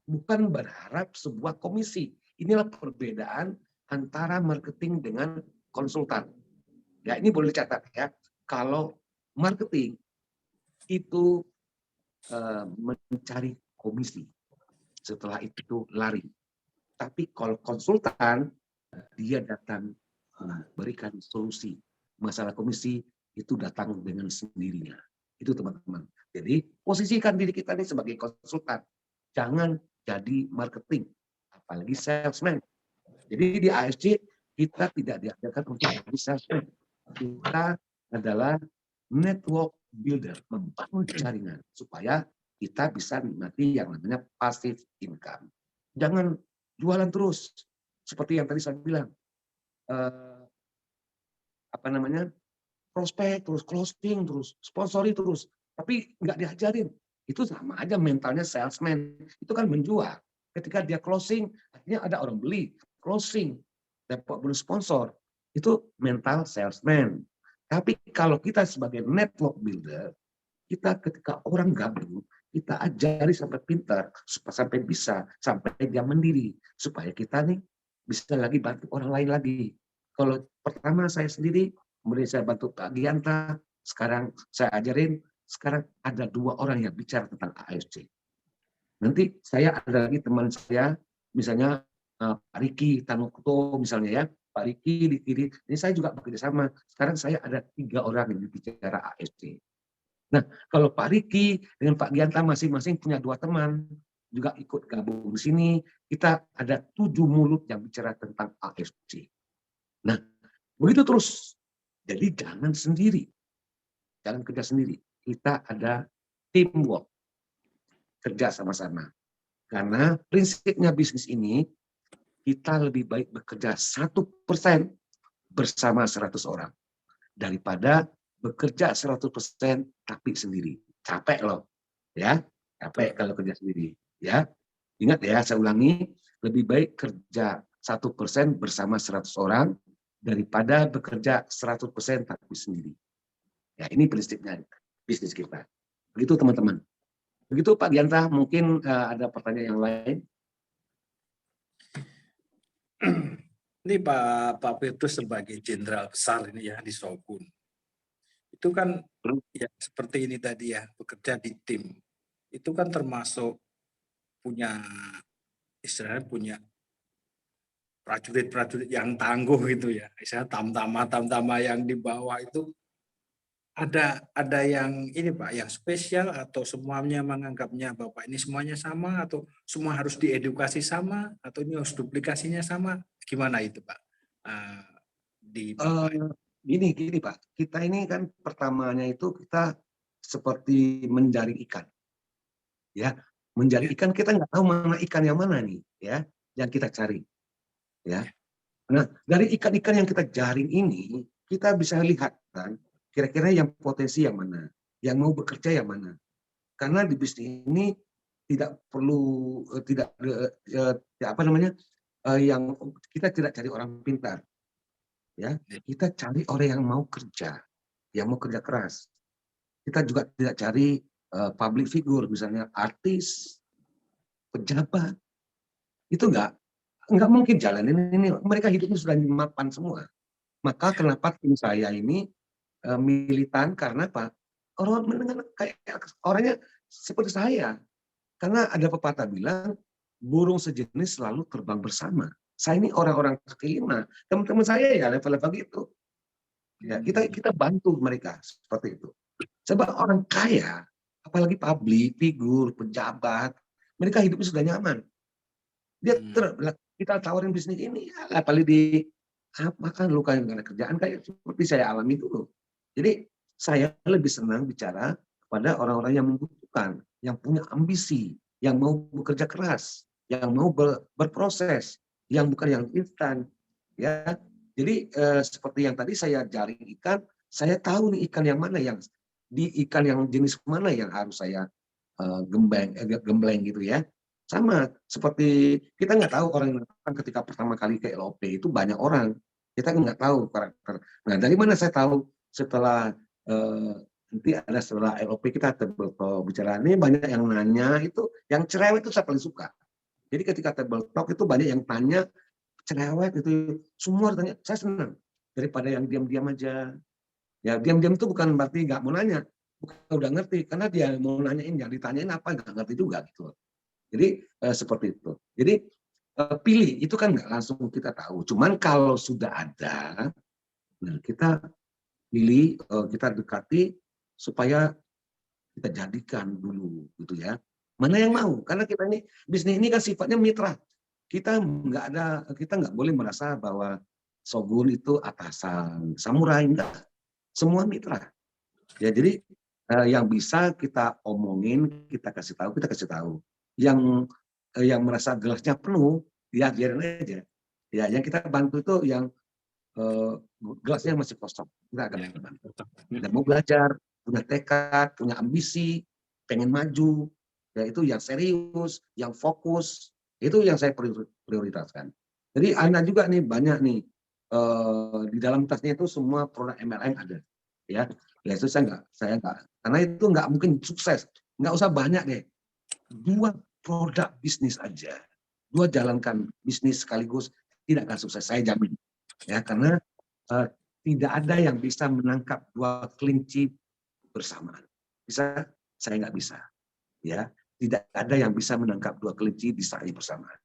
[SPEAKER 4] bukan berharap sebuah komisi. Inilah perbedaan antara marketing dengan konsultan. Ya ini boleh dicatat ya. Kalau marketing itu mencari komisi, setelah itu lari. Tapi kalau konsultan dia datang memberikan solusi. Masalah komisi itu datang dengan sendirinya. Itu teman-teman. Jadi posisikan diri kita ini sebagai konsultan. Jangan jadi marketing, apalagi salesman. Jadi di AFC kita tidak diajarkan untuk jadi salesman. Kita adalah network builder, membangun jaringan supaya kita bisa menikmati yang namanya passive income. Jangan jualan terus seperti yang tadi saya bilang. Prospek terus, closing terus, sponsori terus, tapi nggak diajarin. Itu sama aja mentalnya salesman. Itu kan menjual. Ketika dia closing, artinya ada orang beli. Closing, dapat bonus sponsor. Itu mental salesman. Tapi kalau kita sebagai network builder, kita ketika orang gabung, kita ajari sampai pintar, sampai bisa, sampai dia mandiri, supaya kita nih bisa lagi bantu orang lain lagi. Kalau pertama saya sendiri, kemudian saya bantu Pak Gianta, sekarang saya ajarin, sekarang ada 2 orang yang bicara tentang AFC. Nanti saya ada lagi teman saya, misalnya Pak Riki Tanukto misalnya ya, Pak Riki di kiri, ini saya juga bekerja sama. Sekarang saya ada 3 orang yang bicara AFC. Nah, kalau Pak Riki dengan Pak Gianta masing-masing punya 2 teman, juga ikut gabung di sini, kita ada 7 mulut yang bicara tentang AFC. Nah, begitu terus. Jadi jangan sendiri, jangan kerja sendiri. Kita ada teamwork, kerja sama-sama. Karena prinsipnya bisnis ini, kita lebih baik bekerja 1% bersama 100 orang. Daripada bekerja 100% tapi sendiri. Capek loh. Ya, capek kalau kerja sendiri. Ya, ingat ya, saya ulangi, lebih baik kerja 1% bersama 100 orang daripada bekerja 100% tapi sendiri. Ya, ini prinsipnya bisnis kita. Begitu teman-teman. Begitu Pak Gianta, mungkin ada pertanyaan yang lain.
[SPEAKER 3] Ini Pak Petrus sebagai jenderal besar ini ya di Shogun. Itu kan ya seperti ini tadi ya, bekerja di tim. Itu kan termasuk punya istilahnya punya prajurit-prajurit yang tangguh gitu ya. Misalnya tamtama yang di bawah itu ada yang ini Pak, yang spesial atau semuanya menganggapnya Bapak ini semuanya sama atau semua harus diedukasi sama atau ini harus duplikasinya sama? Gimana itu Pak? Di Bapak.
[SPEAKER 4] Gini Pak, kita ini kan pertamanya itu kita seperti menjaring ikan. Ya, menjaring ikan kita nggak tahu mana ikan yang mana nih, ya, yang kita cari. Ya. Nah, dari ikan-ikan yang kita jaring ini, kita bisa lihat kan kira-kira yang potensi yang mana, yang mau bekerja yang mana. Karena di bisnis ini tidak perlu yang kita tidak cari orang pintar, ya kita cari orang yang mau kerja keras. Kita juga tidak cari public figure, misalnya artis, pejabat, itu nggak mungkin jalan ini. Mereka hidupnya sudah mapan semua. Maka kenapa tim saya ini militan, karena Pak, orang mendengar kayak orangnya seperti saya. Karena ada pepatah bilang, burung sejenis selalu terbang bersama. Saya ini orang-orang kaki 5. Teman-teman saya ya level-level gitu. Ya, kita bantu mereka seperti itu. Sebab orang kaya, apalagi publik, figur, pejabat, mereka hidupnya sudah nyaman. Kita tawarin bisnis ini, apalagi di makan luka yang gak ada kerjaan, kayak seperti saya alami dulu. Jadi saya lebih senang bicara kepada orang-orang yang membutuhkan, yang punya ambisi, yang mau bekerja keras, yang mau berproses, yang bukan yang instan. Ya, jadi seperti yang tadi saya jaring ikan, saya tahu nih ikan yang mana yang jenis mana yang harus saya gembleng gitu ya. Sama seperti kita nggak tahu orang yang datang ketika pertama kali ke LOP itu banyak orang, kita nggak tahu karakter. Nah, dari mana saya tahu? Setelah nanti ada setelah LOP kita bicara ini, banyak yang nanya, itu yang cerewet itu saya paling suka. Jadi ketika table talk itu banyak yang tanya cerewet, itu semua tanya, saya senang daripada yang diam-diam aja. Ya, diam-diam itu bukan berarti nggak mau nanya, bukan udah ngerti, karena dia mau nanyain, yang ditanyain apa nggak ngerti juga gitu. Jadi seperti itu. Jadi pilih itu kan nggak langsung kita tahu. Cuman kalau sudah ada, nah kita pilih, kita dekati supaya kita jadikan dulu gitu ya. Mana yang mau? Karena kita ini bisnis ini kan sifatnya mitra. Kita nggak boleh merasa bahwa Shogun itu atasan, samurai, enggak. Semua mitra. Ya, jadi yang bisa kita omongin, kita kasih tahu. Yang merasa gelasnya penuh, ya biarin aja. Ya, yang kita bantu itu yang gelasnya masih kosong. Kita akan bantu. Dan mau belajar, punya tekad, punya ambisi, pengen maju, ya itu yang serius, yang fokus, itu yang saya prioritaskan. Jadi Anda juga nih banyak nih di dalam tasnya itu semua produk MLM ada, ya itu saya nggak, karena itu nggak mungkin sukses nggak usah banyak deh. 2 produk bisnis aja. 2 jalankan bisnis sekaligus tidak akan sukses, saya jamin. Ya, karena tidak ada yang bisa menangkap 2 kelinci bersamaan. Bisa? Saya nggak bisa. Ya, tidak ada yang bisa menangkap 2 kelinci di saat bersamaan.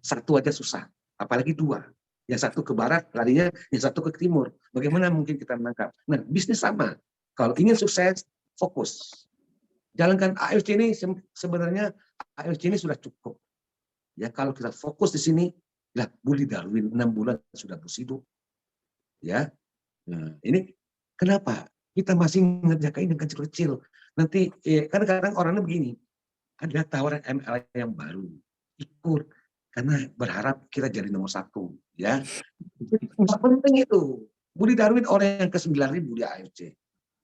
[SPEAKER 4] 1 aja susah, apalagi 2. Yang satu ke barat larinya, yang satu ke timur. Bagaimana mungkin kita menangkap? Nah, bisnis sama. Kalau ingin sukses, fokus. Jalankan AFC ini sebenarnya AFC ini sudah cukup. Ya, kalau kita fokus di sini, lah Bully Darwin 6 bulan sudah bos hidup. Ya, nah, ini kenapa kita masih ngerjain yang kecil-kecil? Nanti kadang-kadang orangnya begini, ada tawaran ML yang baru, ikut karena berharap kita jadi nomor 1, ya. Nggak penting itu. Bully Darwin orang yang ke 9.000 di AFC,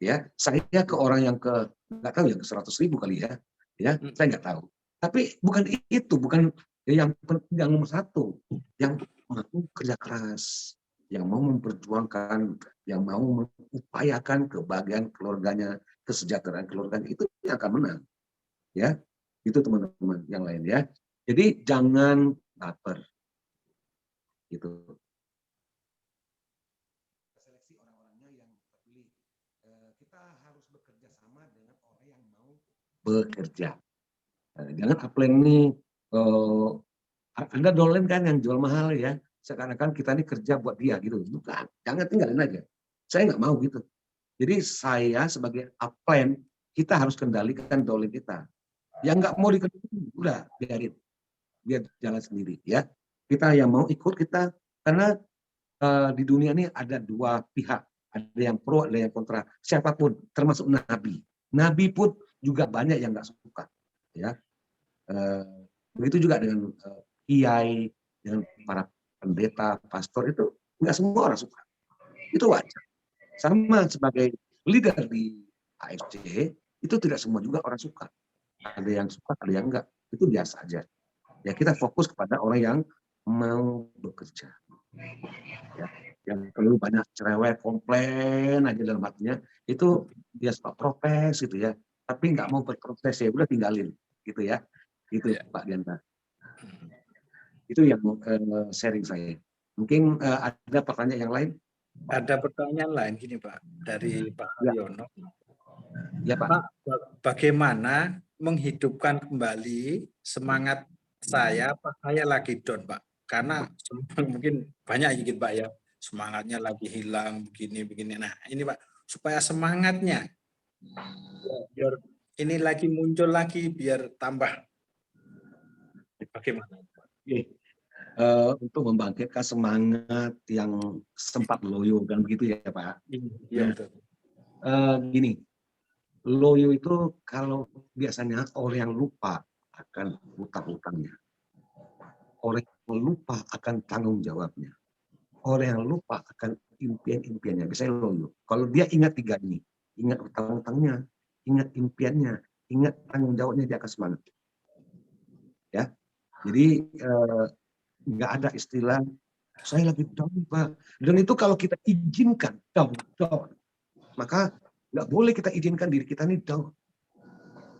[SPEAKER 4] ya. Saya ke orang yang ke nggak tahu yang ke 100.000 kali ya, saya nggak tahu. Tapi bukan itu, bukan yang nomor 1, yang mau kerja keras, yang mau memperjuangkan, yang mau mengupayakan kebahagiaan keluarganya, kesejahteraan keluarganya, itu yang akan menang, ya. Itu teman-teman yang lain ya. Jadi jangan baper. Gitu. Seleksi orang-orangnya yang terpilih. Kita harus bekerja sama dengan orang yang mau bekerja. Jangan upline nih, Anda dolen kan yang jual mahal ya. Seakan-akan kita ini kerja buat dia gitu. Bukan, jangan tinggalin aja. Saya nggak mau gitu. Jadi saya sebagai upline, kita harus kendalikan dolen kita. Yang nggak mau dikendalikan, udah biarin. Biar jalan sendiri ya. Kita yang mau ikut kita, karena di dunia ini ada 2 pihak. Ada yang pro, ada yang kontra. Siapapun, termasuk Nabi. Nabi pun juga banyak yang nggak suka. Ya. Begitu juga dengan kiai, dengan para pendeta, pastor, itu nggak semua orang suka. Itu wajar. Sama sebagai leader di AFC, itu tidak semua juga orang suka. Ada yang suka, ada yang enggak. Itu biasa aja. Ya, kita fokus kepada orang yang mau bekerja. Ya, yang perlu banyak cerewet, komplain aja dalam hatinya, itu dia suka protes gitu ya. Tapi nggak mau berprotes, ya udah tinggalin gitu ya. Itu ya, Pak Dianta. Itu yang sharing saya. Mungkin ada pertanyaan yang lain?
[SPEAKER 3] Ada pertanyaan lain gini Pak, dari Pak Haryono.
[SPEAKER 4] Ya Pak.
[SPEAKER 3] Pak, bagaimana menghidupkan kembali semangat saya pas saya lagi down Pak? Karena mungkin banyak gitu Pak ya, semangatnya lagi hilang begini-begini. Nah ini Pak, supaya semangatnya biar ini lagi muncul lagi, biar tambah. Bagaimana?
[SPEAKER 4] Untuk membangkitkan semangat yang sempat loyo kan begitu ya Pak.
[SPEAKER 3] Iya betul.
[SPEAKER 4] Gini, loyo itu kalau biasanya orang yang lupa akan hutang-hutangnya, orang yang lupa akan tanggung jawabnya, orang yang lupa akan impian-impiannya. Biasanya loyo. Kalau dia ingat 3 ini, ingat hutang-hutangnya, ingat impiannya, ingat tanggung jawabnya, dia akan semangat. Ya, jadi nggak ada istilah saya lagi down Pak. Dan itu kalau kita izinkan down, maka nggak boleh kita izinkan diri kita ini down.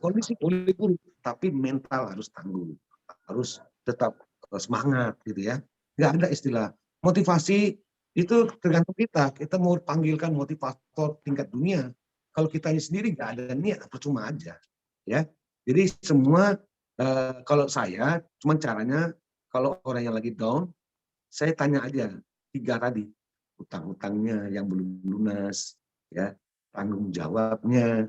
[SPEAKER 4] Kondisi boleh buruk, tapi mental harus tangguh, harus tetap semangat gitu ya. Nggak ada istilah motivasi, itu tergantung kita. Kita mau panggilkan motivator tingkat dunia. Kalau kita ini sendiri nggak ada niat, percuma aja. Ya, jadi semua kalau saya, cuman caranya kalau orang yang lagi down, saya tanya aja 3 tadi, hutang-hutangnya yang belum lunas, ya, tanggung jawabnya,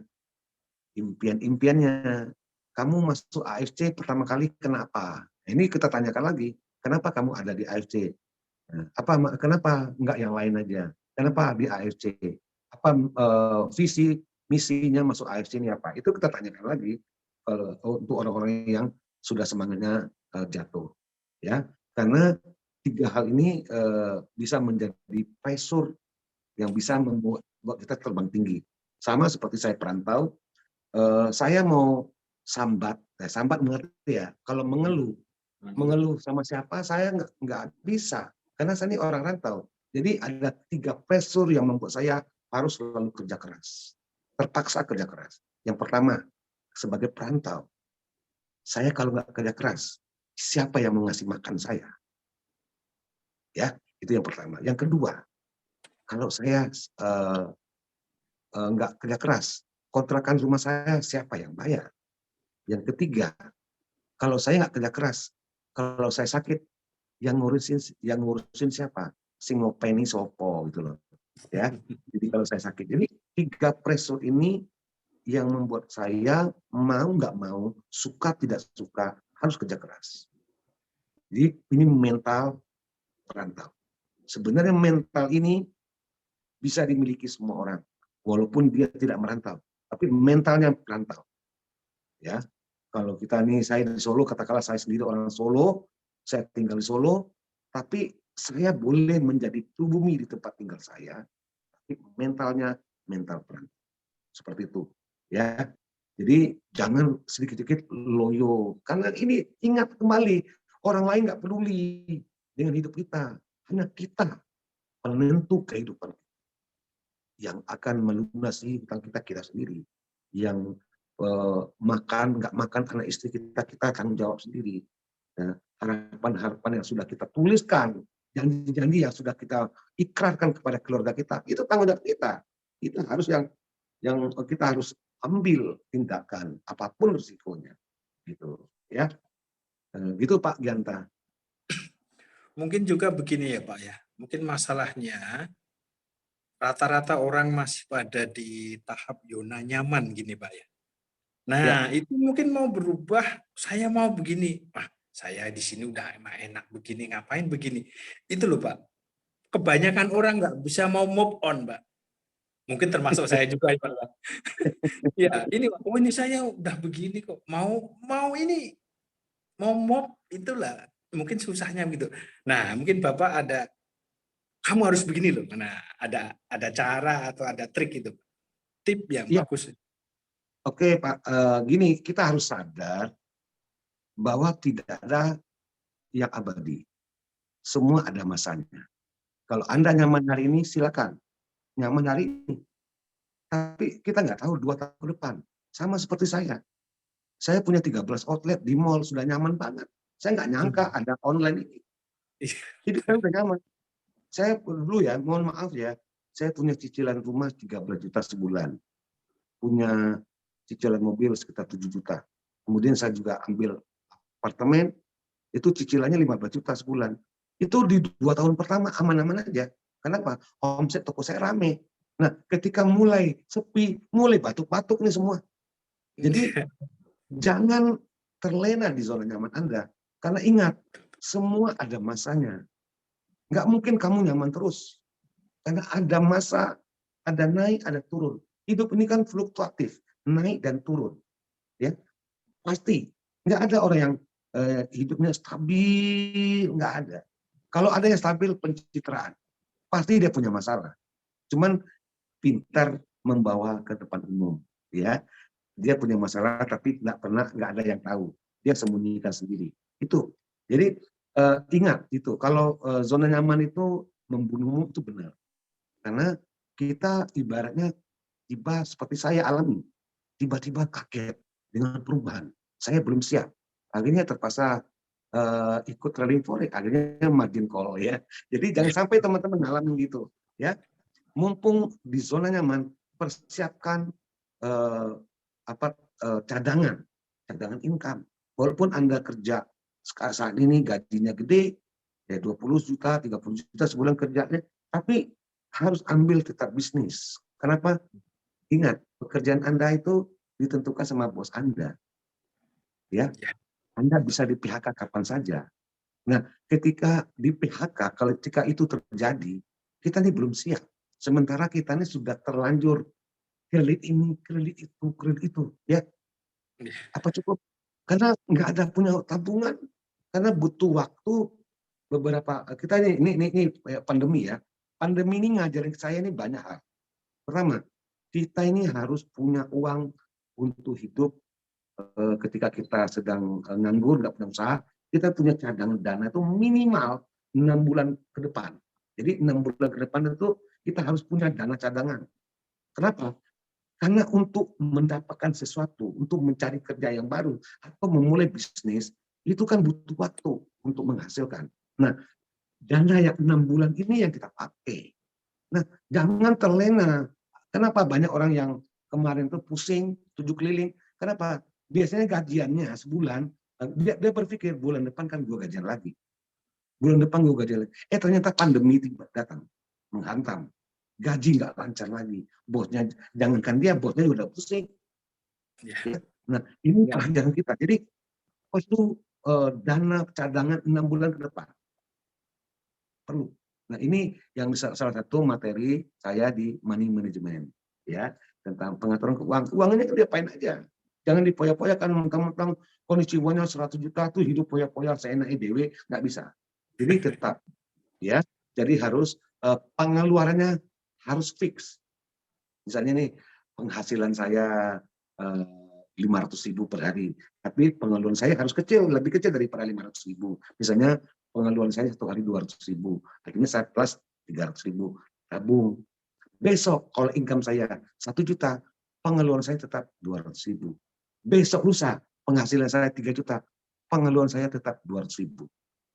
[SPEAKER 4] impian-impiannya. Kamu masuk AFC pertama kali kenapa? Ini kita tanyakan lagi, kenapa kamu ada di AFC? Kenapa enggak yang lain aja? Kenapa di AFC? Apa visi misinya masuk AFC ini apa? Itu kita tanyakan lagi untuk orang-orang yang sudah semangatnya jatuh, ya. Karena 3 hal ini bisa menjadi pressure yang bisa membuat kita terbang tinggi. Sama seperti saya perantau, saya mau sambat mengerti ya. Kalau mengeluh sama siapa saya nggak bisa, karena saya ini orang rantau. Jadi ada 3 pressure yang membuat saya harus selalu kerja keras, terpaksa kerja keras. Yang pertama, sebagai perantau. Saya kalau nggak kerja keras, siapa yang mau ngasih makan saya? Ya, itu yang pertama. Yang kedua, kalau saya nggak kerja keras, kontrakan rumah saya siapa yang bayar? Yang ketiga, kalau saya nggak kerja keras, kalau saya sakit, yang ngurusin siapa? Sing ngopeni sopo gitu loh. Ya, jadi kalau saya sakit, jadi 3 preso ini yang membuat saya mau nggak mau, suka tidak suka harus kerja keras. Jadi ini mental perantau. Sebenarnya mental ini bisa dimiliki semua orang, walaupun dia tidak merantau, tapi mentalnya perantau. Ya, kalau kita nih, saya di Solo, katakanlah saya sendiri orang Solo, saya tinggal di Solo, tapi saya boleh menjadi pribumi di tempat tinggal saya, tapi mentalnya mental perantau. Seperti itu. Ya, jadi jangan sedikit-sedikit loyo, karena ini ingat kembali, orang lain nggak peduli dengan hidup kita, hanya kita penentu kehidupan yang akan melunasi hutang kita sendiri. Yang makan, nggak makan anak istri kita tanggung jawab sendiri. Ya, harapan-harapan yang sudah kita tuliskan, janji-janji yang sudah kita ikrarkan kepada keluarga kita, itu tanggung jawab kita. Itu harus yang kita harus ambil tindakan apapun risikonya. Gitu ya. Gitu Pak Gianta.
[SPEAKER 3] Mungkin juga begini ya Pak ya. Mungkin masalahnya rata-rata orang masih pada di tahap zona nyaman gini Pak ya. Nah, itu mungkin mau berubah, saya mau begini. Wah, saya di sini udah enak begini, ngapain begini. Itu loh Pak. Kebanyakan orang nggak bisa mau move on, Pak. Mungkin termasuk saya juga, Pak. Ya, ini Pak, oh ini saya udah begini kok. Mau ini, mau move itulah. Mungkin susahnya gitu. Nah, mungkin Bapak ada, kamu harus begini loh. Nah, ada cara atau ada trik itu. Tip yang
[SPEAKER 4] Ya,
[SPEAKER 3] bagus.
[SPEAKER 4] oke Pak. Gini, kita harus sadar bahwa tidak ada yang abadi. Semua ada masanya. Kalau Anda nyaman hari ini, silakan. Nyaman hari ini. Tapi kita nggak tahu 2 tahun ke depan. Sama seperti saya. Saya punya 13 outlet di mall, sudah nyaman banget. Saya nggak nyangka ada online ini. Jadi saya udah nyaman. Saya dulu ya, mohon maaf ya, saya punya cicilan rumah 13 juta sebulan. Punya cicilan mobil sekitar 7 juta. Kemudian saya juga ambil apartemen, itu cicilannya 15 juta sebulan. Itu di 2 tahun pertama aman-aman aja. Kenapa? Omset toko saya rame. Nah, ketika mulai sepi, mulai batuk-batuk nih semua. Jadi jangan terlena di zona nyaman Anda. Karena ingat, semua ada masanya. Nggak mungkin kamu nyaman terus. Karena ada masa, ada naik, ada turun. Hidup ini kan fluktuatif, naik dan turun. Ya, pasti. Nggak ada orang yang hidupnya stabil, nggak ada. Kalau ada yang stabil, pencitraan. Pasti dia punya masalah. Cuman pintar membawa ke depan umum. Ya, dia punya masalah tapi nggak ada yang tahu. Dia sembunyikan sendiri. Itu. Jadi ingat itu. Kalau zona nyaman itu membunuhmu itu benar. Karena kita ibaratnya seperti saya alami. Tiba-tiba kaget dengan perubahan. Saya belum siap. Akhirnya terpaksa ikut trading forex. Akhirnya margin call ya. Jadi jangan sampai teman-teman ngalamin gitu. Ya, mumpung di zona nyaman, persiapkan cadangan income. Walaupun Anda kerja saat ini gajinya gede, ya 20 juta, 30 juta sebulan kerjanya, tapi harus ambil tetap bisnis. Kenapa? Ingat, pekerjaan Anda itu ditentukan sama bos Anda. Ya, Anda bisa di PHK kapan saja. Nah, ketika di PHK, ketika itu terjadi, kita ini belum siap. Sementara kita ini sudah terlanjur kredit ini, kredit itu, ya. Apa cukup? Karena nggak ada punya tabungan, karena butuh waktu beberapa. Kita ini pandemi ya. Pandemi ini ngajarin saya ini banyak hal. Pertama, kita ini harus punya uang untuk hidup ketika kita sedang nganggur, nggak punya usaha. Kita punya cadangan dana itu minimal 6 bulan ke depan. Jadi 6 bulan ke depan itu kita harus punya dana cadangan. Kenapa? Karena untuk mendapatkan sesuatu, untuk mencari kerja yang baru, atau memulai bisnis, itu kan butuh waktu untuk menghasilkan. Nah, dana yang 6 bulan ini yang kita pakai. Nah, jangan terlena. Kenapa banyak orang yang kemarin tuh pusing, 7 keliling? Kenapa? Biasanya gajiannya sebulan, dia berpikir bulan depan kan gue gajian lagi. Bulan depan gue gajian lagi. Ternyata pandemi tiba datang, menghantam. Gaji nggak lancar lagi. Bosnya, jangankan dia, bosnya udah pusing.
[SPEAKER 3] Ya.
[SPEAKER 4] Nah, ini pelajaran kita. Jadi, perlu dana cadangan 6 bulan ke depan. Perlu. Nah, ini yang bisa salah satu materi saya di money management, ya, tentang pengaturan keuangan. Keuangannya kan diapain aja. Jangan dipoya-poyakan mentang-mentang kondisi uangnya 100 juta tuh hidup poya-poya seenaknya dewe, nggak bisa. Jadi tetap, ya. Jadi harus pengeluarannya harus fix. Misalnya nih penghasilan saya 500.000 per hari, tapi pengeluaran saya harus kecil, lebih kecil daripada 500.000. Misalnya pengeluaran saya satu hari 200.000, akhirnya saya plus 300.000 tabung. Besok kalau income saya 1 juta, pengeluaran saya tetap 200.000. Besok lusa penghasilan saya 3 juta, pengeluaran saya tetap 200.000.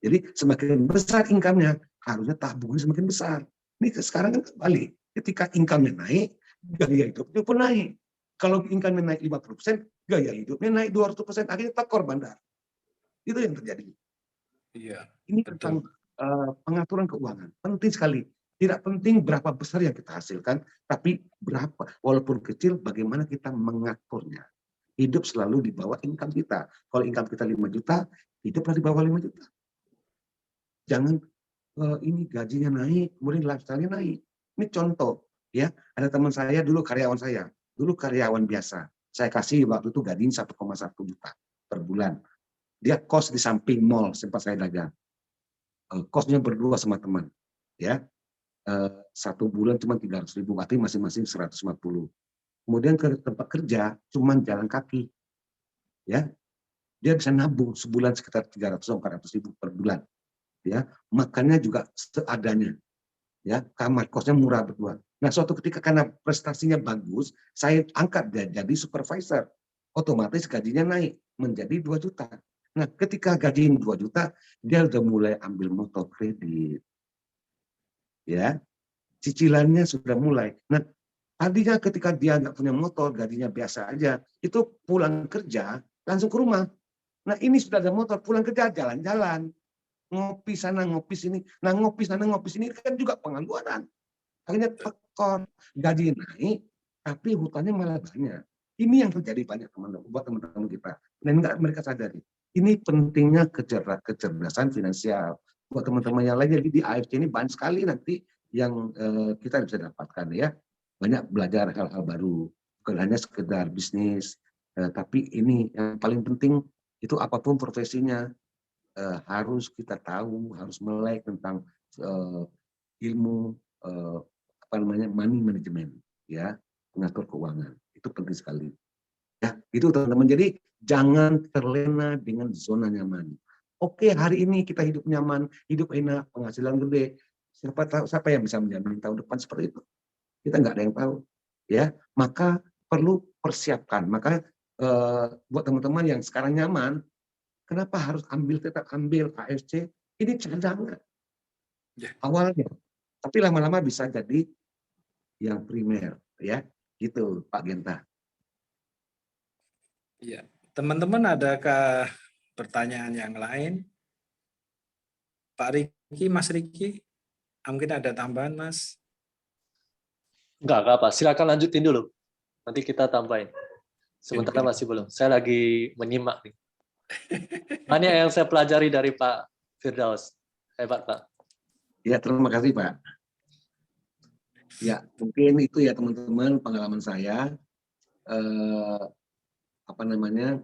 [SPEAKER 4] Jadi semakin besar income-nya, harusnya tabungan semakin besar. Ini sekarang kan kembali, ketika income-nya naik, gaya hidupnya pun naik. Kalau income-nya naik 50%, gaya hidupnya naik 200%, akhirnya tekor bandar. Itu yang terjadi.
[SPEAKER 3] Iya,
[SPEAKER 4] Ini
[SPEAKER 3] betul.
[SPEAKER 4] tentang pengaturan keuangan. Penting sekali. Tidak penting berapa besar yang kita hasilkan, tapi berapa, walaupun kecil, bagaimana kita mengaturnya. Hidup selalu di bawah income kita. Kalau income kita 5 juta, hiduplah di bawah 5 juta. Jangan ini gajinya naik, kemudian lifestyle-nya naik. Ini contoh, ya. Ada teman saya dulu karyawan saya, dulu karyawan biasa. Saya kasih waktu itu gaji 1,1 juta per bulan. Dia kos di samping mall sempat saya dagang. Kosnya berdua sama teman, ya. 1 bulan cuma 300.000, artinya masing-masing 150. Kemudian ke tempat kerja cuma jalan kaki, ya. Dia bisa nabung sebulan sekitar 300-400.000 per bulan. Ya, makannya juga seadanya, ya, kamar kosnya murah berdua. Nah, suatu ketika karena prestasinya bagus, saya angkat dia jadi supervisor, otomatis gajinya naik menjadi 2 juta. Nah, ketika gaji 2 juta, dia udah mulai ambil motor kredit, ya, cicilannya sudah mulai. Nah, tadinya ketika dia nggak punya motor, gajinya biasa aja, itu pulang kerja langsung ke rumah. Nah, ini sudah ada motor, pulang kerja jalan-jalan, ngopi sana ngopi sini. Nah, ngopi sana ngopi sini kan juga pengeluaran. Akhirnya tekor, gaji naik, tapi hutangnya malah banyak. Ini yang terjadi banyak teman-teman, buat teman-teman kita. Dan enggak mereka sadari. Ini pentingnya kecerdasan finansial. Buat teman-teman yang lain, jadi di AFC ini banyak sekali nanti yang kita bisa dapatkan, ya. Banyak belajar hal-hal baru. Bukan hanya sekedar bisnis, tapi ini yang paling penting itu apapun profesinya, harus kita tahu, harus melek tentang ilmu apa namanya money management, ya, mengatur keuangan. Itu penting sekali. Ya, itu teman-teman. Jadi jangan terlena dengan zona nyaman. Oke, hari ini kita hidup nyaman, hidup enak, penghasilan gede. Siapa tahu, siapa yang bisa menjamin tahun depan seperti itu? Kita nggak ada yang tahu, ya. Maka perlu persiapkan. Maka buat teman-teman yang sekarang nyaman, kenapa harus tetap ambil AFC? Ini cadangan awalnya, tapi lama-lama bisa jadi yang primer, ya, gitu Pak Genta.
[SPEAKER 3] Iya, teman-teman adakah pertanyaan yang lain? Pak Riki, Mas Riki, mungkin ada tambahan, Mas?
[SPEAKER 1] Enggak apa. Silakan lanjutin dulu. Nanti kita tambahin. Sementara
[SPEAKER 3] Oke.
[SPEAKER 1] masih belum. Saya lagi menyimak nih. Banyak yang saya pelajari dari Pak Firdaus. Hebat, Pak.
[SPEAKER 4] Ya, terima kasih Pak. Ya, mungkin itu ya teman-teman pengalaman saya. Apa namanya,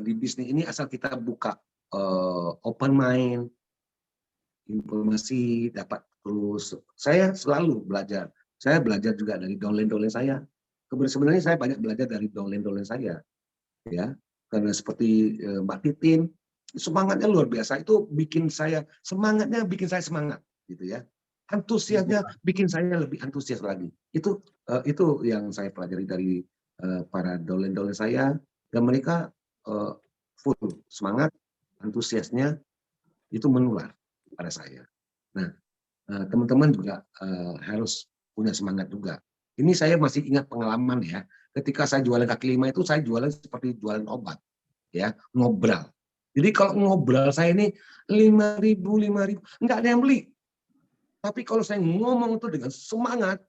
[SPEAKER 4] di bisnis ini asal kita buka open mind, informasi dapat terus. Saya selalu belajar. Saya belajar juga dari downline saya. Sebenarnya saya banyak belajar dari downline saya, ya. Karena seperti Mbak Titin, semangatnya luar biasa. Itu bikin saya semangat, gitu ya. Antusiasnya bikin saya lebih antusias lagi. Itu yang saya pelajari dari para dolen-dolen saya, dan mereka full semangat, antusiasnya itu menular pada saya. Nah, teman-teman juga harus punya semangat juga. Ini saya masih ingat pengalaman ya, ketika saya jualan kaki lima itu saya jualan seperti jualan obat, ya, ngobrol. Jadi kalau ngobrol saya ini 5.000, nggak ada yang beli. Tapi kalau saya ngomong itu dengan semangat,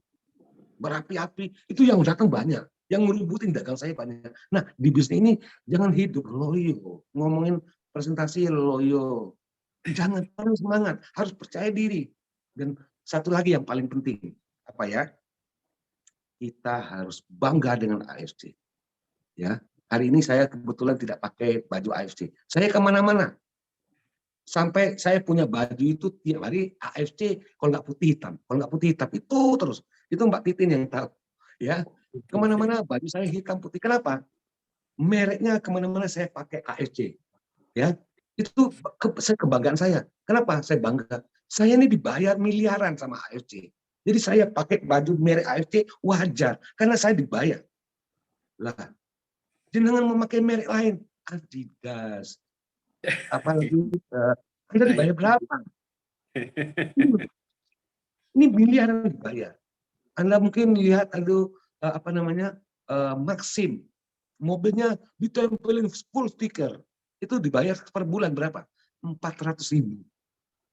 [SPEAKER 4] berapi-api, itu yang datang banyak. Yang ngerubutin dagang saya banyak. Nah, di bisnis ini jangan hidup loyo. Ngomongin presentasi loyo. Jangan, harus semangat, harus percaya diri. Dan satu lagi yang paling penting, apa ya? Kita harus bangga dengan AFC. Ya, hari ini saya kebetulan tidak pakai baju AFC. Saya kemana-mana. Sampai saya punya baju itu tiap hari AFC, kalau nggak putih hitam, kalau nggak putih hitam itu terus. Itu Mbak Titin yang tahu. Ya, kemana-mana baju saya hitam putih. Kenapa? Mereknya kemana-mana saya pakai AFC. Ya, itu kebanggaan saya. Kenapa? Saya bangga. Saya ini dibayar miliaran sama AFC. Jadi saya pakai baju merek AFC wajar karena saya dibayar. Lah, jangan memakai merek lain. Adidas. Apalagi Anda dibayar berapa? Ini miliaran dibayar. Anda mungkin lihat Maxim, mobilnya ditempelin full stiker, itu dibayar per bulan berapa? 400.000.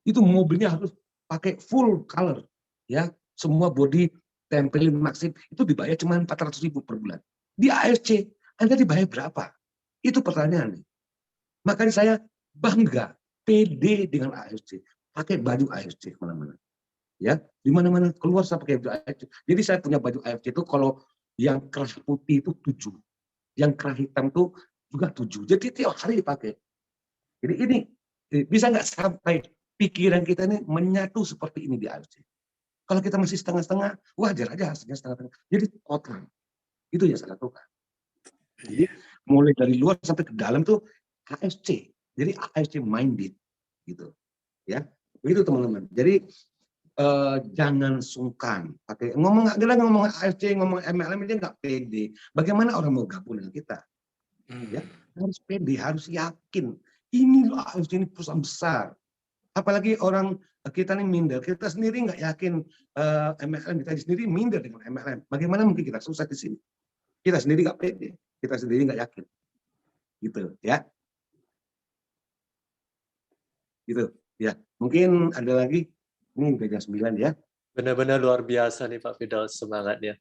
[SPEAKER 4] Itu mobilnya harus pakai full color, ya, semua body tempelin Maxim, itu dibayar cuma 400.000 per bulan. Di AFC Anda dibayar berapa? Itu pertanyaan. Makanya saya bangga, pede dengan AFC, pakai baju AFC kemana-mana. Ya, di mana-mana keluar saya pakai baju AFC. Jadi saya punya baju AFC itu kalau yang kerah putih itu 7, yang kerah hitam itu juga 7. Jadi tiap hari dipakai. Jadi ini bisa nggak sampai pikiran kita ini menyatu seperti ini di AFC. Kalau kita masih setengah-setengah, wajar aja hasilnya setengah-setengah. Jadi total. Itu yang saya lakukan. Jadi mulai dari luar sampai ke dalam tuh AFC. Jadi AFC minded gitu. Ya. Begitu teman-teman. Jadi jangan sungkan pakai ngomong AFC, ngomong MLM ini nggak pede. Bagaimana orang mau gabung dengan kita? Ya, harus pede, harus yakin. Ini loh AFC, ini perusahaan besar. Apalagi orang kita ini minder, kita sendiri nggak yakin MLM, kita sendiri minder dengan MLM. Bagaimana mungkin kita sukses di sini? Kita sendiri nggak pede, kita sendiri nggak yakin. Gitu ya. Gitu ya. Mungkin ada lagi. Ini udah jam 9 ya.
[SPEAKER 1] Benar-benar luar biasa nih Pak Firdaus semangatnya.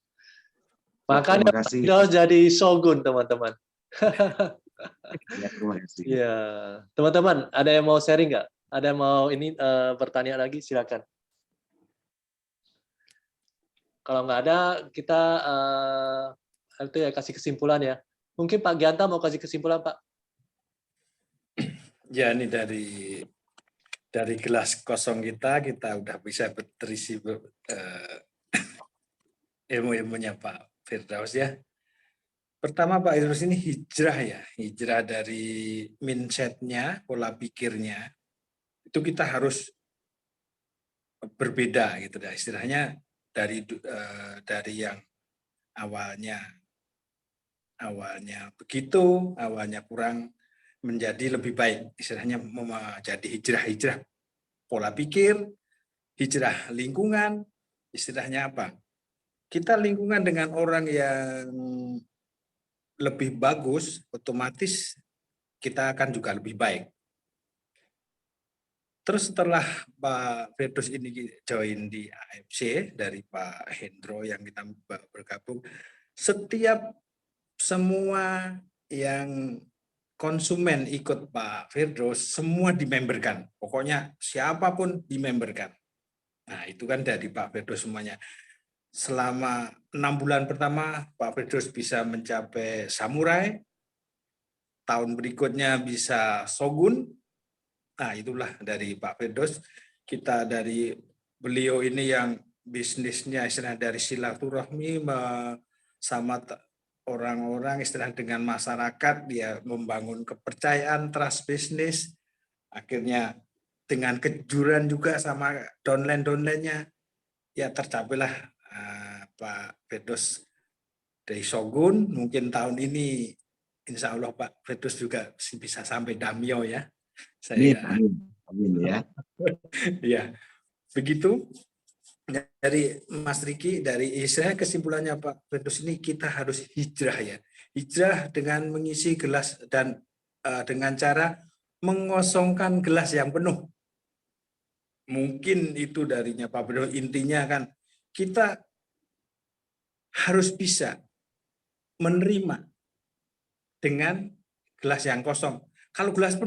[SPEAKER 1] Makanya
[SPEAKER 4] Terima
[SPEAKER 1] Pak
[SPEAKER 4] kasih.
[SPEAKER 1] Firdaus jadi shogun, teman-teman.
[SPEAKER 4] Ya, terima kasih.
[SPEAKER 1] Ya, teman-teman, ada yang mau sharing nggak? Ada yang mau ini bertanya lagi? Silakan. Kalau nggak ada, kita itu ya kasih kesimpulan ya. Mungkin Pak Gianta mau kasih kesimpulan, Pak.
[SPEAKER 3] Ya, ini dari gelas kosong kita udah bisa terisi ilmu-ilmunya Pak Firdaus ya. Pertama Pak Firdaus ini hijrah ya, hijrah dari mindset-nya, pola pikirnya. Itu kita harus berbeda gitu dah. Istilahnya dari yang awalnya begitu, awalnya kurang menjadi lebih baik. Istilahnya menjadi hijrah pola pikir, hijrah lingkungan. Istilahnya apa? Kita lingkungan dengan orang yang lebih bagus, otomatis kita akan juga lebih baik. Terus setelah Pak Firdaus ini join di AFC dari Pak Hendro yang kita bergabung, setiap semua yang konsumen ikut Pak Firdaus, semua dimemberkan. Pokoknya siapapun dimemberkan. Nah, itu kan dari Pak Firdaus semuanya. Selama 6 bulan pertama, Pak Firdaus bisa mencapai samurai. Tahun berikutnya bisa shogun. Nah, itulah dari Pak Firdaus. Kita dari beliau ini yang bisnisnya istilah dari silaturahmi sama orang-orang, istilah dengan masyarakat, dia membangun kepercayaan, trust bisnis, akhirnya dengan kejujuran juga sama downline-nya, ya tercapailah Pak Firdaus dari Shogun. Mungkin tahun ini insya Allah Pak Firdaus juga bisa sampai Damio ya.
[SPEAKER 4] Amin,
[SPEAKER 3] Saya
[SPEAKER 4] amin, amin ya.
[SPEAKER 3] ya begitu dari Mas Riki, dari saya kesimpulannya Pak Firdaus ini kita harus hijrah ya. Hijrah dengan mengisi gelas dan dengan cara mengosongkan gelas yang penuh. Mungkin itu darinya Pak Firdaus. Intinya kan kita harus bisa menerima dengan gelas yang kosong. Kalau gelas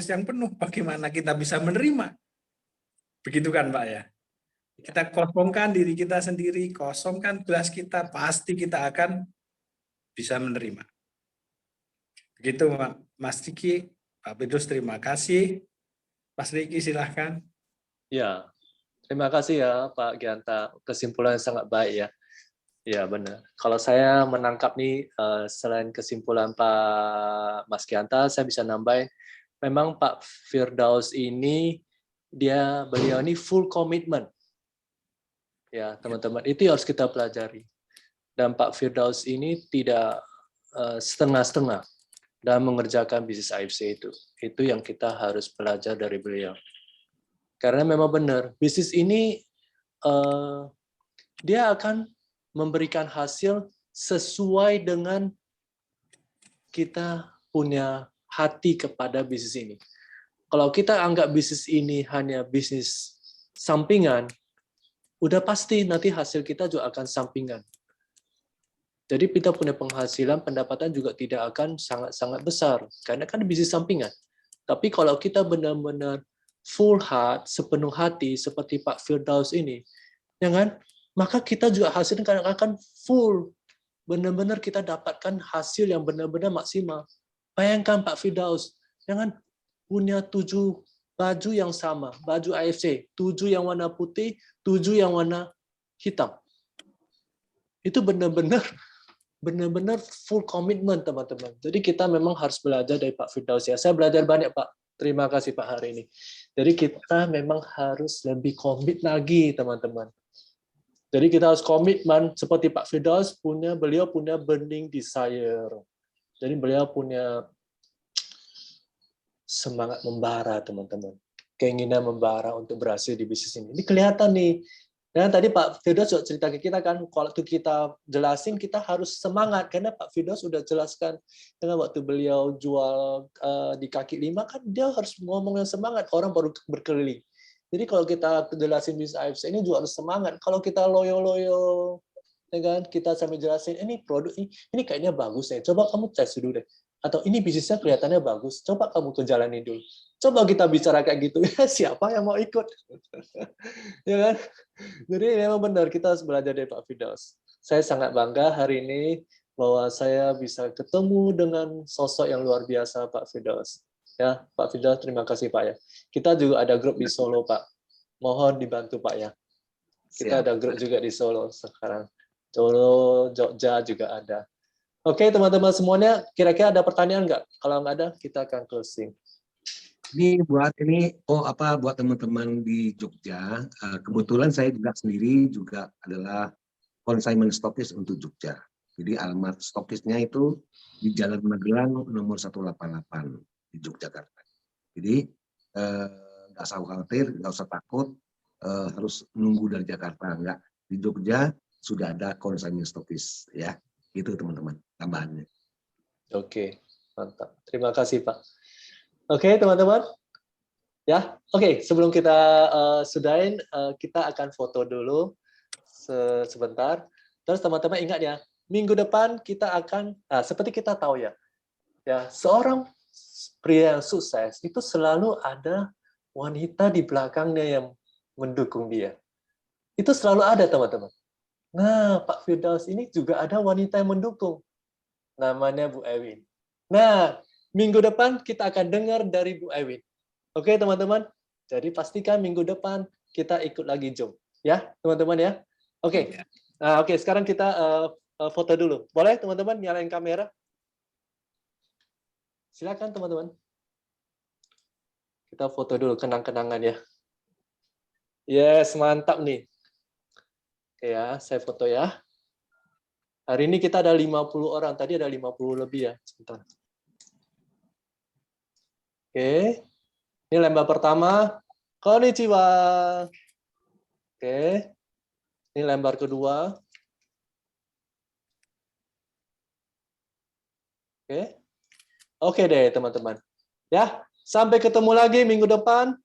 [SPEAKER 3] yang penuh, bagaimana kita bisa menerima? Begitu kan Pak ya? Kita kosongkan diri kita sendiri, kosongkan gelas kita, pasti kita akan bisa menerima. Begitu Mas Riki, Pak Firdaus terima kasih. Mas Riki silahkan.
[SPEAKER 5] Ya, terima kasih ya Pak Gianta. Kesimpulan yang sangat baik ya. Ya benar. Kalau saya menangkap nih, selain kesimpulan Pak Mas Gianta, saya bisa nambah. Memang Pak Firdaus ini beliau ini full commitment. Ya teman-teman, itu harus kita pelajari. Dan Pak Firdaus ini tidak setengah-setengah dalam mengerjakan bisnis AFC itu. Itu yang kita harus belajar dari beliau. Karena memang benar, bisnis ini dia akan memberikan hasil sesuai dengan kita punya hati kepada bisnis ini. Kalau kita anggap bisnis ini hanya bisnis sampingan, udah pasti nanti hasil kita juga akan sampingan. Jadi kita punya penghasilan, pendapatan juga tidak akan sangat-sangat besar, karena kan bisnis sampingan. Tapi kalau kita benar-benar full heart, sepenuh hati, seperti Pak Firdaus ini, ya kan? Maka kita juga hasilnya akan full. Benar-benar kita dapatkan hasil yang benar-benar maksimal. Bayangkan Pak Firdaus, ya kan? Punya 7 baju yang sama, baju AFC, 7 yang warna putih, 7 yang warna hitam. Itu benar-benar full komitmen teman-teman. Jadi kita memang harus belajar dari Pak Firdaus ya. Saya belajar banyak Pak. Terima kasih Pak hari ini. Jadi kita memang harus lebih komit lagi teman-teman. Jadi kita harus komitmen seperti Pak Firdaus beliau punya burning desire. Jadi beliau punya semangat membara teman-teman. Keinginan membara untuk berhasil di bisnis ini. Ini kelihatan nih. Dan tadi Pak Firdaus juga cerita ke kita kan, kalau kita jelasin kita harus semangat karena Pak Firdaus sudah jelaskan dengan waktu beliau jual di kaki 5 kan dia harus ngomong yang semangat, orang baru berkeliling. Jadi kalau kita jelasin bisnis AFC ini juga harus semangat. Kalau kita loyo-loyo, ya kan, kita sambil jelasin ini produk ini kayaknya bagus ya, coba kamu tes dulu deh. Atau ini bisnisnya kelihatannya bagus, coba kamu kejalanin dulu. Coba kita bicara kayak gitu, ya siapa yang mau ikut? Ya kan? Jadi memang benar kita harus belajar dari Pak Firdaus. Saya sangat bangga hari ini bahwa saya bisa ketemu dengan sosok yang luar biasa Pak Firdaus. Ya, Pak Firdaus terima kasih Pak ya. Kita juga ada grup di Solo Pak. Mohon dibantu Pak ya. Kita ada grup juga di Solo sekarang. Solo, Jogja juga ada. Oke teman-teman semuanya, kira-kira ada pertanyaan nggak? Kalau nggak ada, kita akan closing.
[SPEAKER 4] Ini buat teman-teman di Jogja, kebetulan saya juga sendiri juga adalah consignment stokis untuk Jogja. Jadi alamat stokisnya itu di Jalan Magelang nomor 188 di Yogyakarta. Jadi nggak usah khawatir, nggak usah takut harus nunggu dari Jakarta, enggak. Di Jogja sudah ada consignment stokis ya. Itu teman-teman tambahannya.
[SPEAKER 5] Oke, mantap. Terima kasih Pak. Oke teman-teman, ya, oke. Sebelum kita sudahin, kita akan foto dulu sebentar. Terus teman-teman ingat ya, minggu depan kita akan, seperti kita tahu ya, seorang pria yang sukses itu selalu ada wanita di belakangnya yang mendukung dia. Itu selalu ada teman-teman. Nah, Pak Firdaus ini juga ada wanita yang mendukung. Namanya Bu Ewin. Nah, minggu depan kita akan dengar dari Bu Ewin. Oke, teman-teman? Jadi pastikan minggu depan kita ikut lagi Zoom. Ya, teman-teman ya? Oke. Nah, oke, sekarang kita foto dulu. Boleh, teman-teman, nyalain kamera? Silakan, teman-teman. Kita foto dulu kenang-kenangan ya. Yes, mantap nih. Oke ya, saya foto ya. Hari ini kita ada 50 orang, tadi ada 50 lebih ya. Sebentar. Oke, ini lembar pertama. Konnichiwa. Oke, ini lembar kedua. Oke, oke deh teman-teman. Ya, sampai ketemu lagi minggu depan.